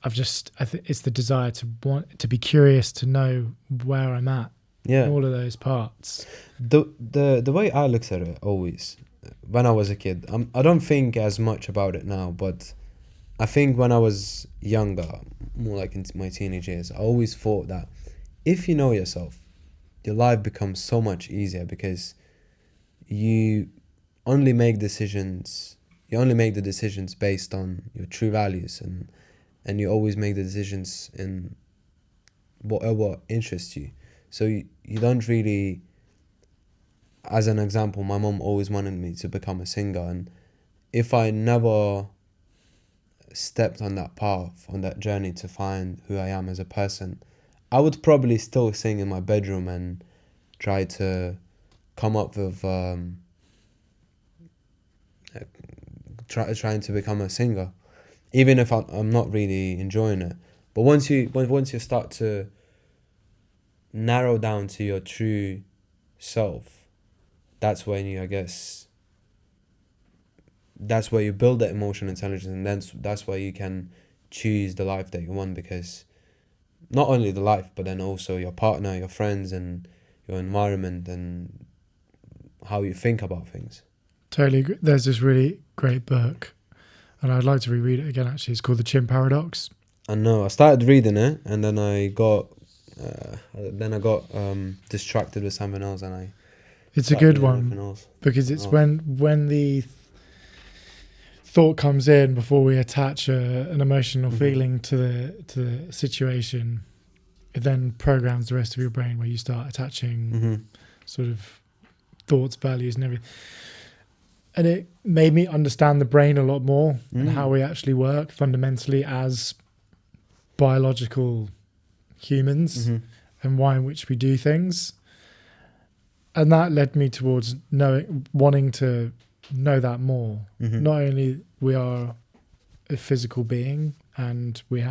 I think it's the desire to want to be curious, to know where I'm at in all of those parts. The way I looked at it always, when I was a kid, I don't think as much about it now, but I think when I was younger, more like in my teenage years, I always thought that if you know yourself, your life becomes so much easier, because you only make the decisions based on your true values, and you always make the decisions in whatever interests you. So you don't really, as an example, my mom always wanted me to become a singer, and if I never stepped on that path, on that journey to find who I am as a person, I would probably still sing in my bedroom and try to come up with trying to become a singer, even if I'm not really enjoying it. But once you start to narrow down to your true self, that's when you, I guess, that's where you build that emotional intelligence, and that's where you can choose the life that you want, because not only the life, but then also your partner, your friends, and your environment, and how you think about things. Totally agree. There's this really great book, and I'd like to reread it again, actually. It's called The Chimp Paradox. I know. I started reading it, and then I got distracted with something else, and It's a good one, because it's when the thought comes in before we attach an emotional feeling to the situation, it then programs the rest of your brain, where you start attaching sort of thoughts, values, and everything. And it made me understand the brain a lot more and how we actually work fundamentally as biological humans and why in which we do things. And that led me towards wanting to know that more. Not only we are a physical being, and we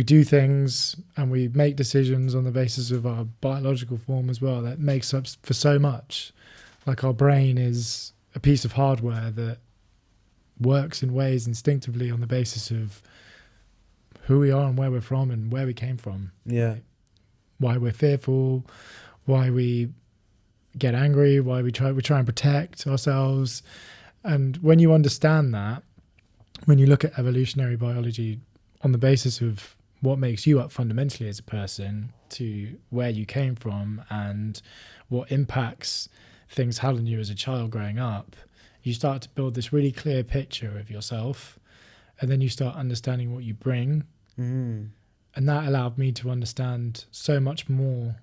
do things and we make decisions on the basis of our biological form as well. That makes up for so much. Like, our brain is a piece of hardware that works in ways instinctively on the basis of who we are and where we're from and where we came from. Yeah. Like, why we're fearful, why we get angry, why we try and protect ourselves. And when you understand that, when you look at evolutionary biology on the basis of what makes you up fundamentally as a person, to where you came from and what impacts things had on you as a child growing up, you start to build this really clear picture of yourself, and then you start understanding what you bring. And that allowed me to understand so much more,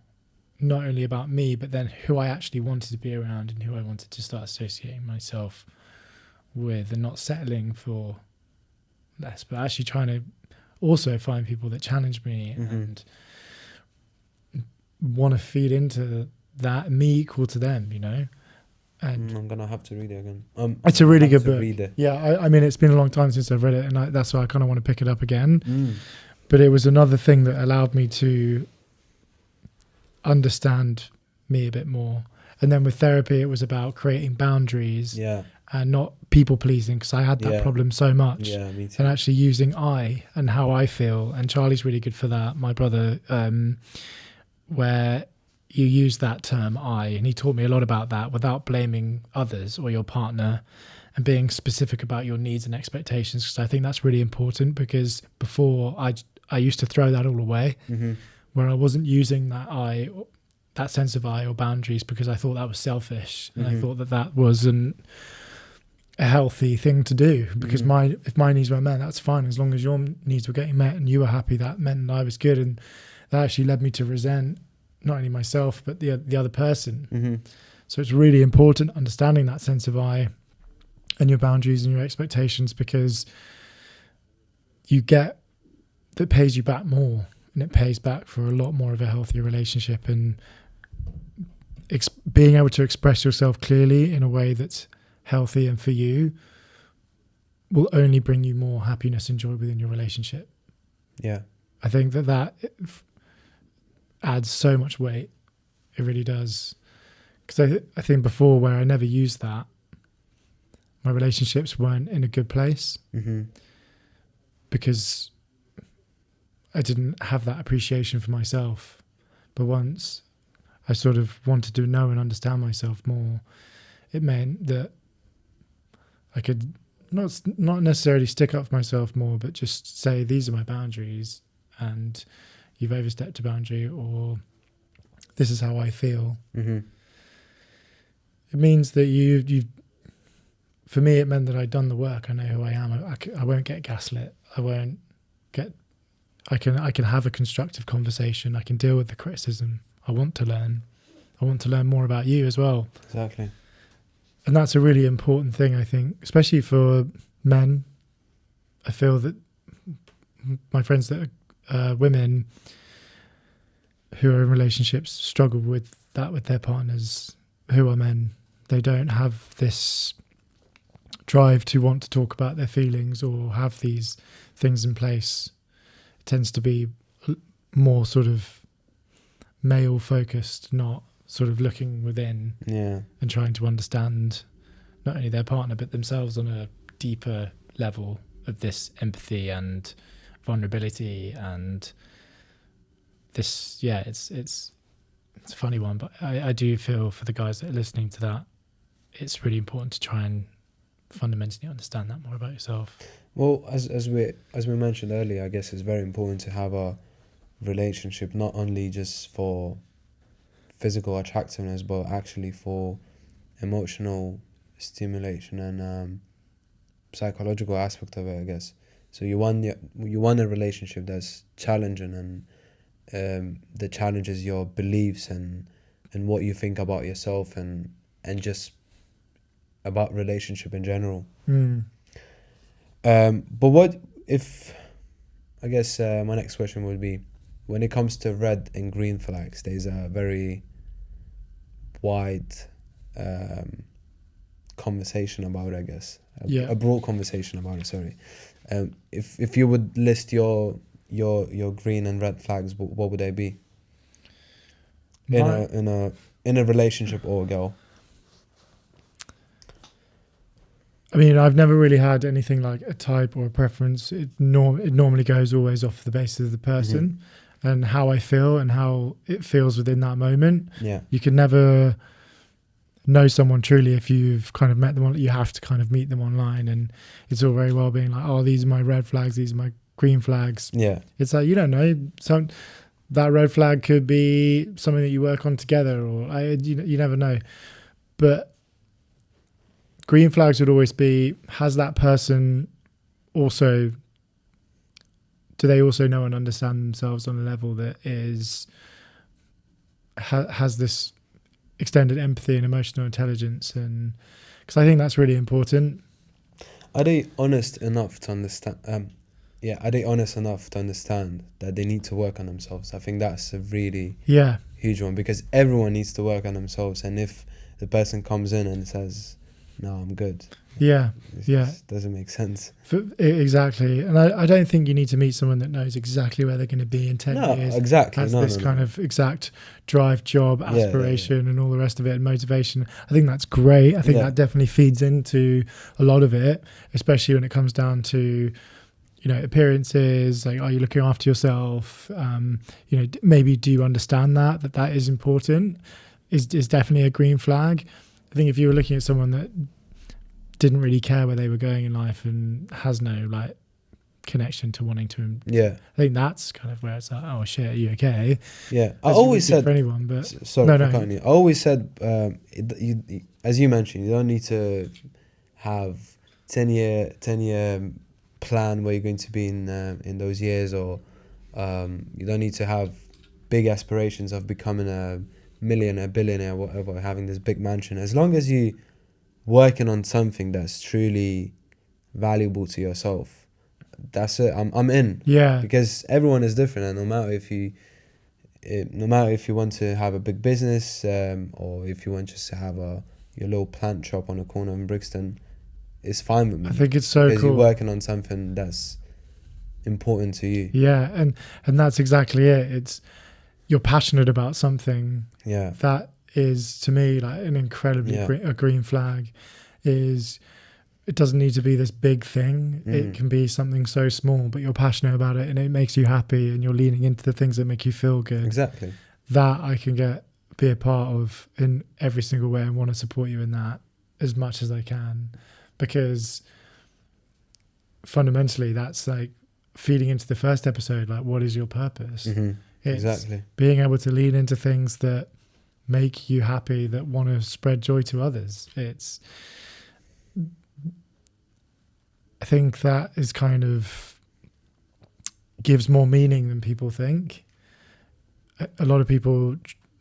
not only about me, but then who I actually wanted to be around and who I wanted to start associating myself with, and not settling for less, but actually trying to also find people that challenge me and want to feed into that, me equal to them, you know. And I'm gonna have to read it again. it's a really good book. Yeah, I mean, it's been a long time since I've read it, and that's why I kind of want to pick it up again. But it was another thing that allowed me to understand me a bit more. And then with therapy, it was about creating boundaries and not people pleasing, because I had that problem so much. Yeah, me too. And actually using I and how I feel. And Charlie's really good for that, my brother, where you use that term I, and he taught me a lot about that without blaming others or your partner, and being specific about your needs and expectations, because I think that's really important. Because before I used to throw that all away, where I wasn't using that sense of I or boundaries, because I thought that was selfish, and I thought that wasn't a healthy thing to do, because if my needs were met, that's fine, as long as your needs were getting met and you were happy, that meant I was good. And that actually led me to resent not only myself but the other person. So it's really important understanding that sense of I and your boundaries and your expectations, because that pays you back more, and it pays back for a lot more of a healthier relationship, and being able to express yourself clearly in a way that's healthy and for you will only bring you more happiness and joy within your relationship. Yeah, I think that adds so much weight. It really does. Because I think before, where I never used that, my relationships weren't in a good place, because I didn't have that appreciation for myself. But once I sort of wanted to know and understand myself more, it meant that I could not necessarily stick up for myself more, but just say, these are my boundaries, and you've overstepped a boundary, or this is how I feel. It means that you for me, it meant that I'd done the work. I know who I am. I won't get gaslit. I can have a constructive conversation. I can deal with the criticism. I want to learn. I want to learn more about you as well. Exactly. And that's a really important thing, I think, especially for men. I feel that my friends that are women who are in relationships struggle with that with their partners who are men. They don't have this drive to want to talk about their feelings or have these things in place. It tends to be more sort of male focused, not sort of looking within Yeah. and trying to understand not only their partner but themselves on a deeper level of this empathy and vulnerability and this. Yeah, it's a funny one, but I do feel for the guys that are listening to that, it's really important to try and fundamentally understand that more about yourself. Well, as we mentioned earlier, I guess it's very important to have a relationship not only just for physical attractiveness, but actually for emotional stimulation and psychological aspect of it, I guess. So you want a relationship that's challenging and that challenges your beliefs and what you think about yourself and just about relationship in general. But what if, I guess my next question would be, when it comes to red and green flags, there's a very wide conversation about it, I guess. A broad conversation about it, sorry. If you would list your green and red flags, what would they be? In a relationship or a girl? I mean, I've never really had anything like a type or a preference. It normally goes always off the basis of the person and how I feel and how it feels within that moment. Yeah. You can never know someone truly if you've kind of met them. You have to kind of meet them online, and it's all very well being like, oh, these are my red flags, these are my green flags. Yeah. It's like, you don't know. That red flag could be something that you work on together, or you never know. But green flags would always be, has that person also, do they also know and understand themselves on a level that is, has this extended empathy and emotional intelligence? And because I think that's really important. Are they honest enough to understand? Are they honest enough to understand that they need to work on themselves? I think that's a really huge one, because everyone needs to work on themselves. And if the person comes in and says, no, I'm good. It doesn't make sense. Exactly. And I don't think you need to meet someone that knows exactly where they're going to be in 10 years. Exactly. Has this kind of exact drive, job, aspiration and all the rest of it, and motivation. I think that's great. I think that definitely feeds into a lot of it, especially when it comes down to, appearances. Like, are you looking after yourself? Maybe do you understand that is important? Is definitely a green flag. I think if you were looking at someone that didn't really care where they were going in life and has no like connection to wanting to, I think that's kind of where it's like, oh shit, are you okay? Yeah, I always said for anyone, but sorry, I always said, as you mentioned, you don't need to have 10-year plan where you're going to be in those years, or you don't need to have big aspirations of becoming a millionaire, billionaire, whatever, having this big mansion. As long as you working on something that's truly valuable to yourself, that's it. I'm in. Yeah. Because everyone is different, and no matter if you want to have a big business, or if you want just to have your little plant shop on the corner in Brixton, it's fine with me. I think it's so because cool. You're working on something that's important to you. Yeah, and that's exactly it. It's, you're passionate about something. Yeah. That is, to me, like an incredibly a green flag. Is, it doesn't need to be this big thing. It can be something so small, but you're passionate about it and it makes you happy and you're leaning into the things that make you feel good. Exactly. That I can be a part of in every single way and want to support you in that as much as I can, because fundamentally that's like feeding into the first episode, like, what is your purpose? It's exactly being able to lean into things that make you happy, that want to spread joy to others. I think that is kind of gives more meaning than people think. A lot of people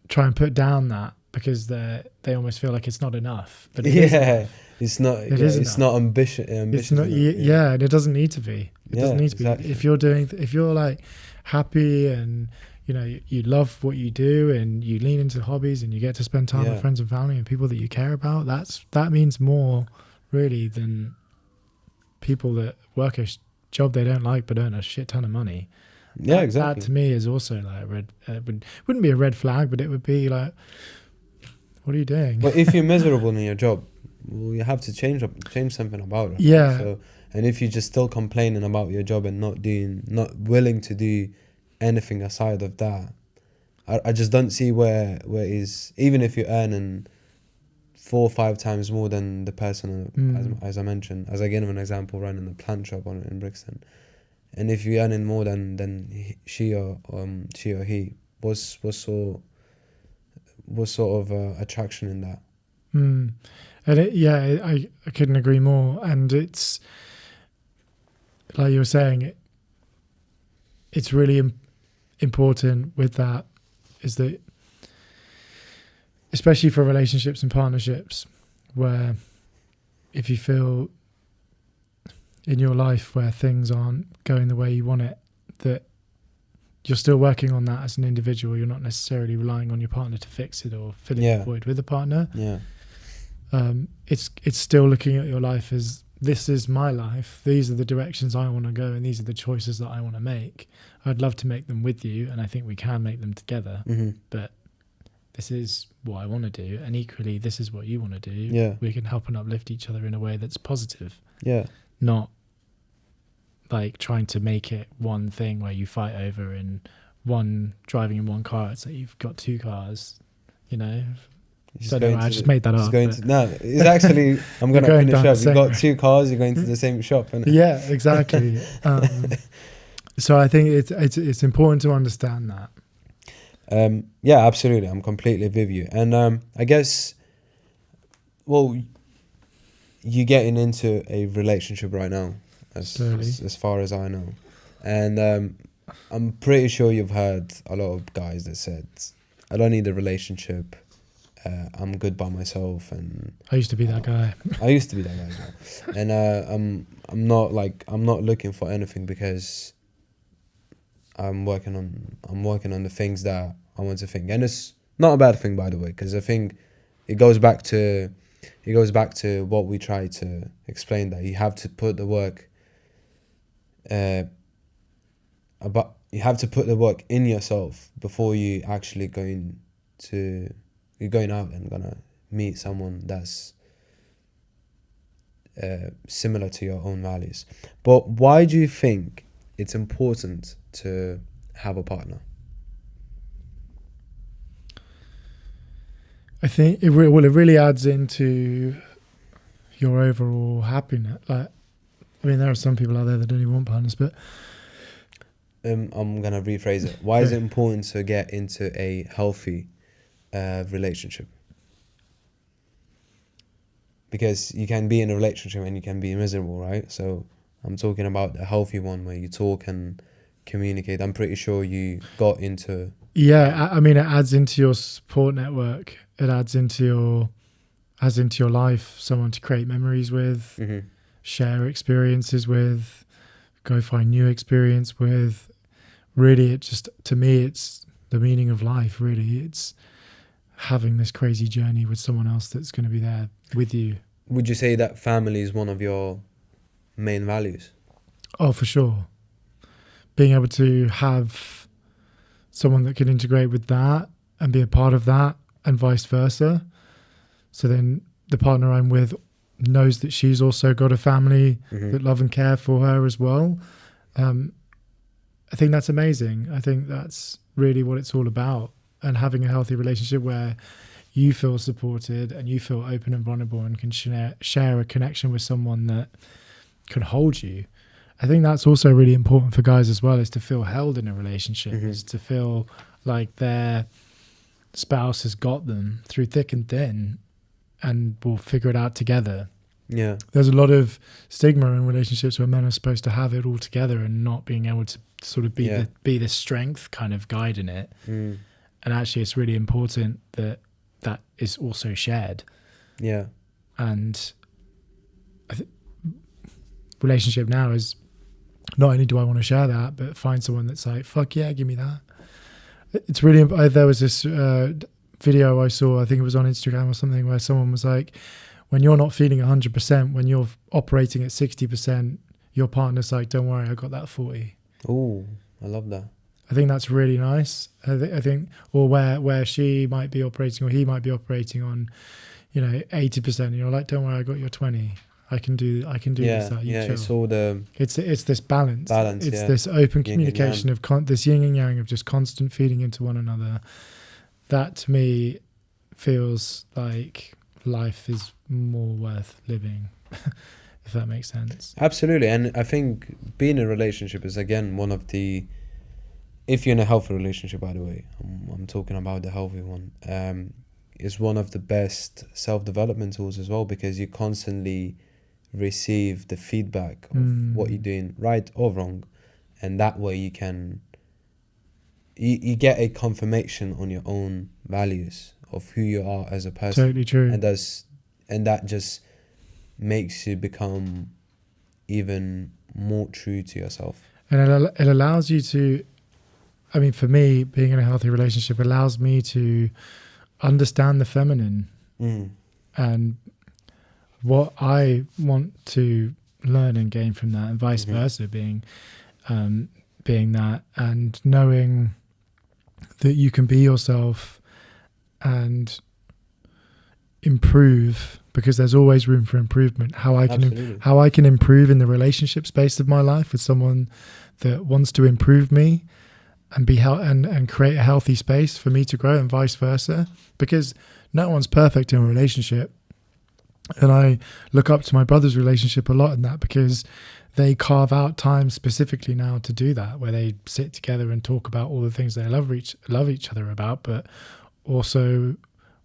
try and put down that because they almost feel like it's not enough. But it's not. It's not ambitious. It's not. And it doesn't need to be. It doesn't need to be. If you're like happy and you love what you do and you lean into hobbies and you get to spend time with friends and family and people that you care about, that means more really than people that work a job they don't like but earn a shit ton of money. Exactly. That to me is also like wouldn't be a red flag, but it would be like, what are you doing? But if you're miserable in your job, well, you have to change something about it. Yeah. So, and if you're just still complaining about your job and not willing to do anything aside of that, I just don't see where it is. Even if you're earning 4 or 5 times more than the person, as I mentioned, as I gave an example, running a plant shop in Brixton, and if you're earning more than she or he, what's sort of attraction in that? And I couldn't agree more. And it's like you were saying, it's really important with that, is that especially for relationships and partnerships, where if you feel in your life where things aren't going the way you want it, that you're still working on that as an individual. You're not necessarily relying on your partner to fix it or fill in the void with a partner. Yeah. It's still looking at your life as, this is my life. These are the directions I want to go, and these are the choices that I want to make. I'd love to make them with you, and I think we can make them together. But this is what I want to do, and equally, this is what you want to do. Yeah. We can help and uplift each other in a way that's positive. Yeah. Not like trying to make it one thing where you fight over, and one driving in one car. It's like you've got 2 cars, you know. I just made that up. No, it's actually, I'm going to finish up. You've got 2 cars, you're going to the same shop. And yeah, exactly. So I think it's important to understand that. Yeah, absolutely. I'm completely with you. And I guess, well, you're getting into a relationship right now, as far as I know. And I'm pretty sure you've heard a lot of guys that said, I don't need a relationship. I'm good by myself. And I used to be that guy. I used to be that guy as well. And I'm not looking for anything, because I'm working on the things that I want to think. And it's not a bad thing, by the way, because I think it goes back to what we try to explain, that you have to put the work you have to put the work in yourself before you actually you're going out and gonna meet someone that's similar to your own values. But why do you think it's important to have a partner? I think it really adds into your overall happiness. Like, I mean, there are some people out there that don't even want partners, but I'm gonna rephrase it. Why is it important to get into a healthy relationship? Because you can be in a relationship and you can be miserable, right? So I'm talking about a healthy one where you talk and communicate. I'm pretty sure you got into... Yeah, I mean, it adds into your support network. It adds into your life, someone to create memories with, share experiences with, go find new experience with. Really, to me, it's the meaning of life, really. It's having this crazy journey with someone else that's going to be there with you. Would you say that family is one of your main values? Oh, for sure. Being able to have someone that can integrate with that and be a part of that, and vice versa. So then the partner I'm with knows that she's also got a family that love and care for her as well. I think that's amazing. I think that's really what it's all about. And having a healthy relationship where you feel supported and you feel open and vulnerable and can share a connection with someone that can hold you. I think that's also really important for guys as well, is to feel held in a relationship, is to feel like their spouse has got them through thick and thin and will figure it out together. Yeah. There's a lot of stigma in relationships where men are supposed to have it all together and not being able to sort of be the strength kind of guide in it. And actually it's really important that is also shared. Yeah. And I think relationship now is not only do I want to share that, but find someone that's like, fuck yeah, give me that. It's really, there was this video I saw, I think it was on Instagram or something, where someone was like, when you're not feeling 100%, when you're operating at 60%, your partner's like, don't worry, I got that 40. Oh, I love that. I think that's really nice. I think, or where she might be operating or he might be operating on, 80%. And you're like, don't worry, I got your 20. I can do this. That you chill. It's all the It's this balance. It's yeah. this open Yin and communication of this yin and yang of just constant feeding into one another. That to me feels like life is more worth living, if that makes sense. Absolutely. And I think being in a relationship is, again, one of the, if you're in a healthy relationship, by the way, I'm talking about the healthy one, is one of the best self-development tools as well, because you constantly receive the feedback of what you're doing right or wrong, and that way you can you get a confirmation on your own values of who you are as a person. Totally true. And that just makes you become even more true to yourself. And it allows you to, I mean, for me, being in a healthy relationship allows me to understand the feminine and what I want to learn and gain from that, and vice versa, being that, and knowing that you can be yourself and improve, because there's always room for improvement. How I can improve in the relationship space of my life with someone that wants to improve me and be and create a healthy space for me to grow, and vice versa, because no one's perfect in a relationship. And I look up to my brother's relationship a lot in that, because they carve out time specifically now to do that, where they sit together and talk about all the things they love each other about, but also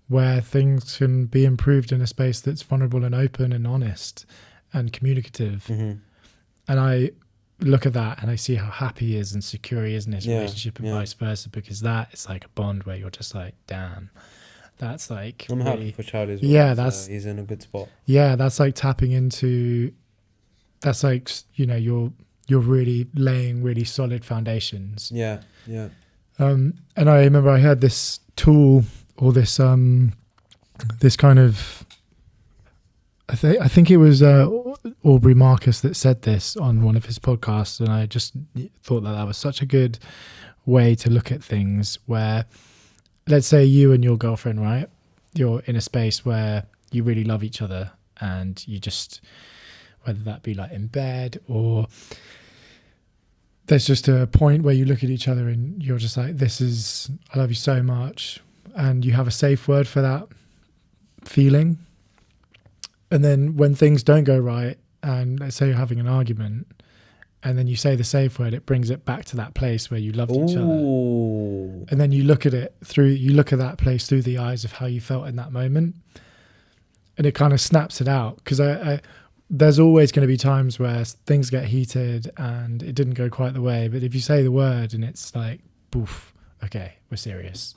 where things can be improved in a space that's vulnerable and open and honest and communicative. And I look at that and I see how happy he is and secure he is in his relationship, and vice versa, because that is like a bond where you're just like, damn, that's like, I'm happy for Charlie as well. Yeah, that's he's in a good spot. Yeah, that's like tapping into. That's like, you're really laying really solid foundations. Yeah. And I remember I heard this tool, or this this kind of, I think it was Aubrey Marcus that said this on one of his podcasts, and I just thought that was such a good way to look at things, where, let's say you and your girlfriend, right? You're in a space where you really love each other, and you just, whether that be like in bed, or there's just a point where you look at each other and you're just like, I love you so much. And you have a safe word for that feeling. And then when things don't go right, and let's say you're having an argument, and then you say the safe word, it brings it back to that place where you loved each other. And then you look at that place through the eyes of how you felt in that moment. And it kind of snaps it out, because there's always going to be times where things get heated and it didn't go quite the way. But if you say the word and it's like, poof, okay, we're serious.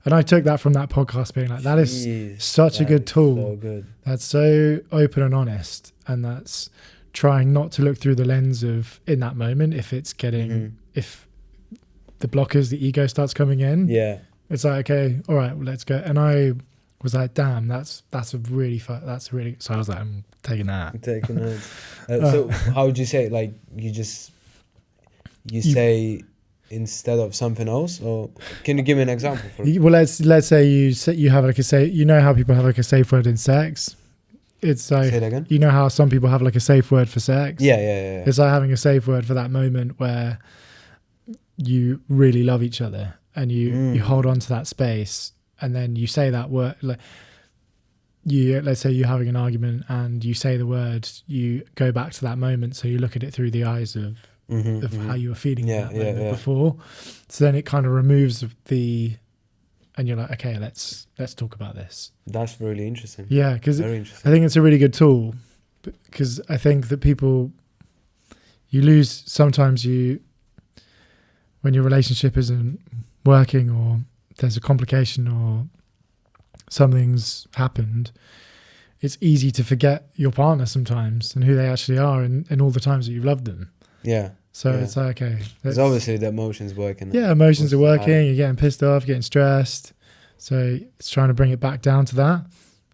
And I took that from that podcast, being like, that is such a good tool. So good. That's so open and honest. And that's trying not to look through the lens of, in that moment, if it's getting, if the blockers, the ego starts coming in. Yeah. It's like, okay, all right, well, let's go. And I was like, damn, that's really, so I was like, I'm taking that. Taking notes. So how would you say it? Like, you say instead of something else, or can you give me an example for it? Well, let's say you have like how people have like a safe word in sex. It's like, say it again? You know how some people have like a safe word for sex? Yeah. It's like having a safe word for that moment where you really love each other, and you hold on to that space, and then you say that word. Like, let's say you're having an argument and you say the word, you go back to that moment, so you look at it through the eyes of how you were feeling in that moment before. So then it kind of removes and you're like, okay, let's talk about this. That's really interesting. Yeah, because I think it's a really good tool, because I think that sometimes when your relationship isn't working, or there's a complication, or something's happened, it's easy to forget your partner sometimes and who they actually are, and all the times that you've loved them. Yeah. So it's like, okay. Because obviously the emotions working. Yeah, emotions are working. You're getting pissed off, getting stressed. So it's trying to bring it back down to that.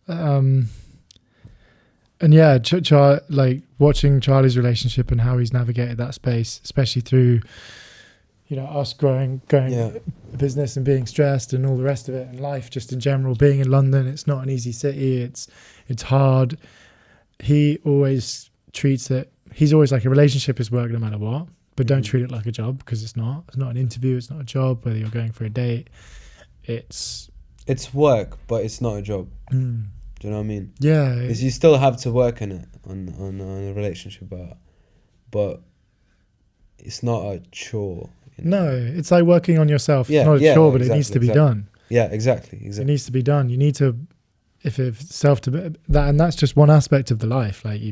And yeah, like watching Charlie's relationship and how he's navigated that space, especially through, us going a business and being stressed and all the rest of it, and life just in general, being in London, it's not an easy city. It's hard. He always treats it. He's always like, a relationship is work no matter what, but don't treat it like a job, because it's not. It's not an interview. It's not a job. Whether you're going for a date, it's work, but it's not a job. Do you know what I mean? Yeah. Because you still have to work on it on a relationship, but it's not a chore. No, it's like working on yourself. Yeah, It's not a yeah, chore, but exactly, it needs to be exactly. done. Yeah, exactly. It needs to be done. You need to, if self to that, and that's just one aspect of the life. Like,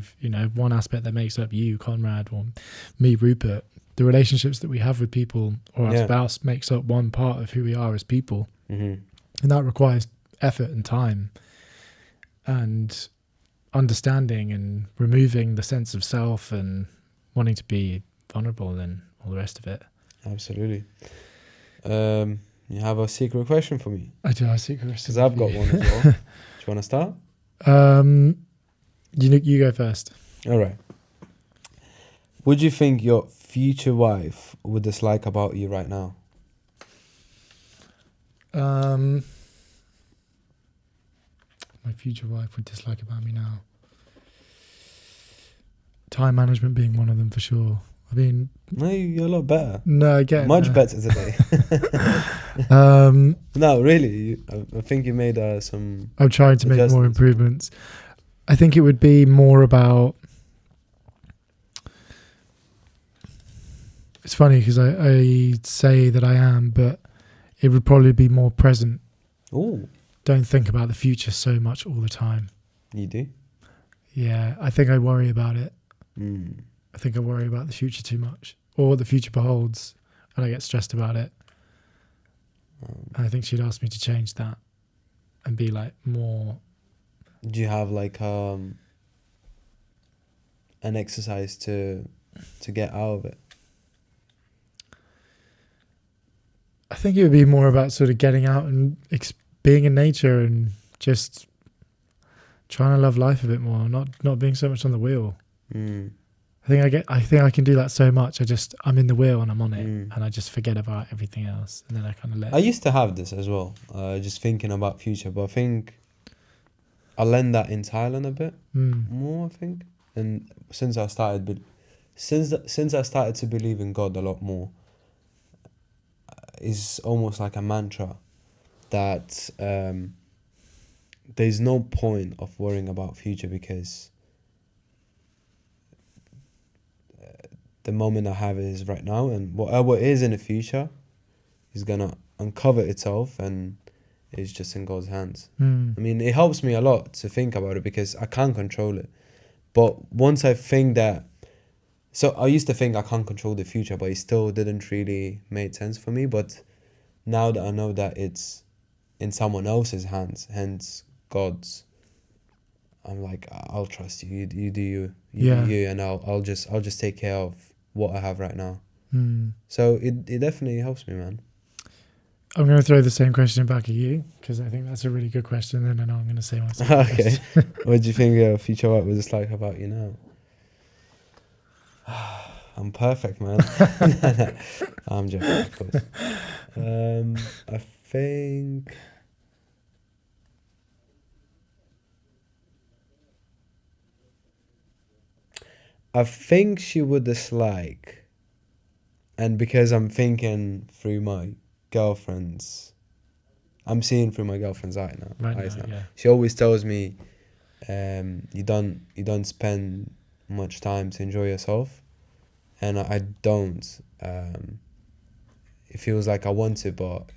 one aspect that makes up you, Conrad, or me, Rupert. The relationships that we have with people or our spouse makes up one part of who we are as people, and that requires effort and time, and understanding, and removing the sense of self, and wanting to be vulnerable, and all the rest of it. Absolutely. You have a secret question for me? I do have a secret question. Because I've got one as well. Do you want to start? You go first. All right. What do you think your future wife would dislike about you right now? My future wife would dislike about me now. Time management being one of them, for sure. I mean, No, you're a lot better. no, I get Much better today. No, really. I think you made some. I'm trying to make more adjustments. improvements. I think it would be more about. It's funny because I say that I am, but it would probably be more present. Oh, Don't think about the future so much all the time. you do? Yeah, I think I worry about it. Mm. I think I worry about the future too much, or what the future beholds, and I get stressed about it. And I think she'd ask me to change that and be like more. Do you have like an exercise to get out of it? I think it would be more about sort of getting out and being in nature and just trying to love life a bit more, not being so much on the wheel. Mm. I think I can do that so much. I'm in the wheel and I'm on it, Mm. and I just forget about everything else, and then I kind of let. I used to have this as well, just thinking about future, but I think I learned that in Thailand a bit more, I think. And since I started to believe in God a lot more, it's almost like a mantra that there's no point of worrying about future, because the moment I have is right now, and whatever is in the future is gonna uncover itself, and it's just in God's hands. I mean, it helps me a lot to think about it because I can't control it. But once I think that, so I used to think I can't control the future, but it still didn't really make sense for me. But now that I know that it's in someone else's hands, hence God's, I'm like, I'll trust you. You do you, do you, and I'll just take care of what I have right now. So it definitely helps me, man. I'm going to throw the same question back at you because I think that's a really good question, and I know I'm going to say myself. Okay. What do you think your future wife was like about you now? I'm perfect, man. I'm joking, of course. I think she would dislike, and because I'm thinking through my girlfriend's, I'm seeing through my girlfriend's eyes now. Yeah. She always tells me, you don't spend much time to enjoy yourself, and I don't. It feels like I want to, but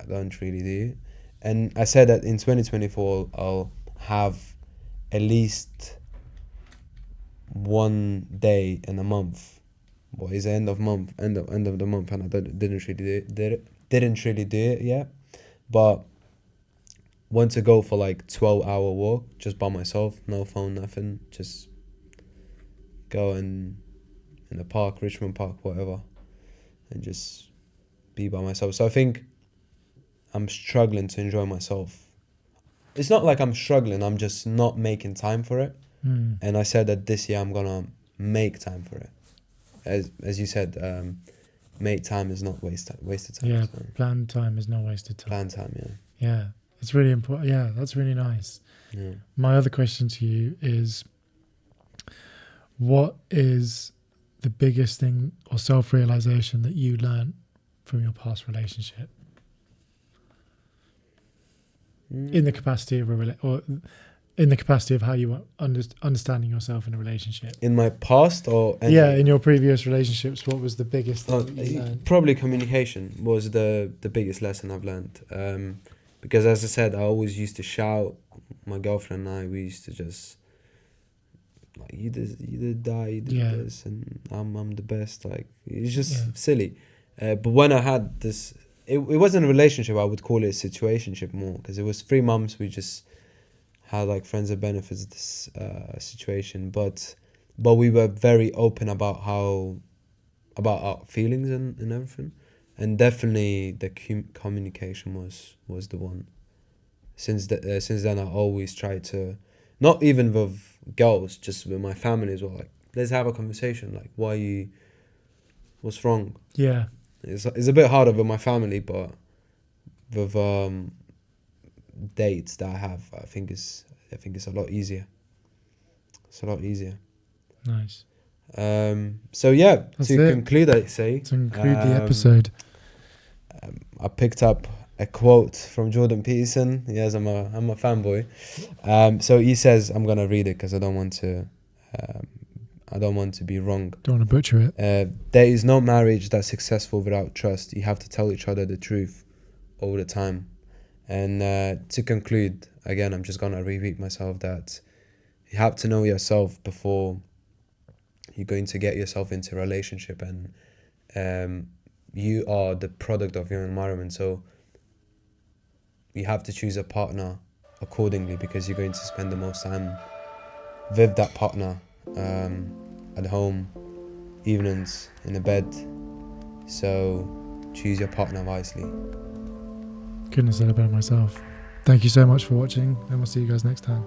I don't really do. And I said that in 2024 I'll have at least one day in a month. What is the end of the month, and I didn't really do it yet. But want to go for like 12-hour walk just by myself, no phone, nothing, just go in the park, Richmond Park, whatever, and just be by myself. So I think I'm struggling to enjoy myself. It's not like I'm struggling, I'm just not making time for it. And I said that this year I'm gonna make time for it. As you said, Mate time is not wasted time. Yeah, So. planned time is not wasted time. Plan time, yeah. Yeah, it's really important. Yeah, that's really nice. Yeah. My other question to you is, what is the biggest thing or self-realization that you learned from your past relationship in the capacity of or in the capacity of how you were understanding yourself in a relationship? In my past or In your previous relationships, what was the biggest thing that you learned? probably communication was the biggest lesson I've learned. Because as I said, I always used to shout. My girlfriend and I, we used to just like, you did that, you did this, and I'm the best. Like, it's just silly. But when I had this, it wasn't a relationship. I would call it a situationship more, because it was 3 months. We just had like friends of benefits this situation, but we were very open about our feelings and everything, and definitely the communication was the one. Since then, I always try to, not even with girls, just with my family as well. Like, let's have a conversation. Like, what's wrong? Yeah, It's a bit harder with my family, but with dates that I have, I think it's a lot easier. It's a lot easier. nice. So yeah, That's to it. conclude, I say To conclude the episode, I picked up a quote from Jordan Peterson. Yes, I'm a fanboy. So he says, I'm gonna read it because I don't want to be wrong. don't want to butcher it. There is no marriage that's successful without trust. You have to tell each other the truth all the time. And to conclude, again, I'm just gonna repeat myself that you have to know yourself before you're going to get yourself into a relationship, and you are the product of your environment. So you have to choose a partner accordingly, because you're going to spend the most time with that partner, at home, evenings, in the bed. So choose your partner wisely. Couldn't have said it better myself. Thank you so much for watching, and we'll see you guys next time.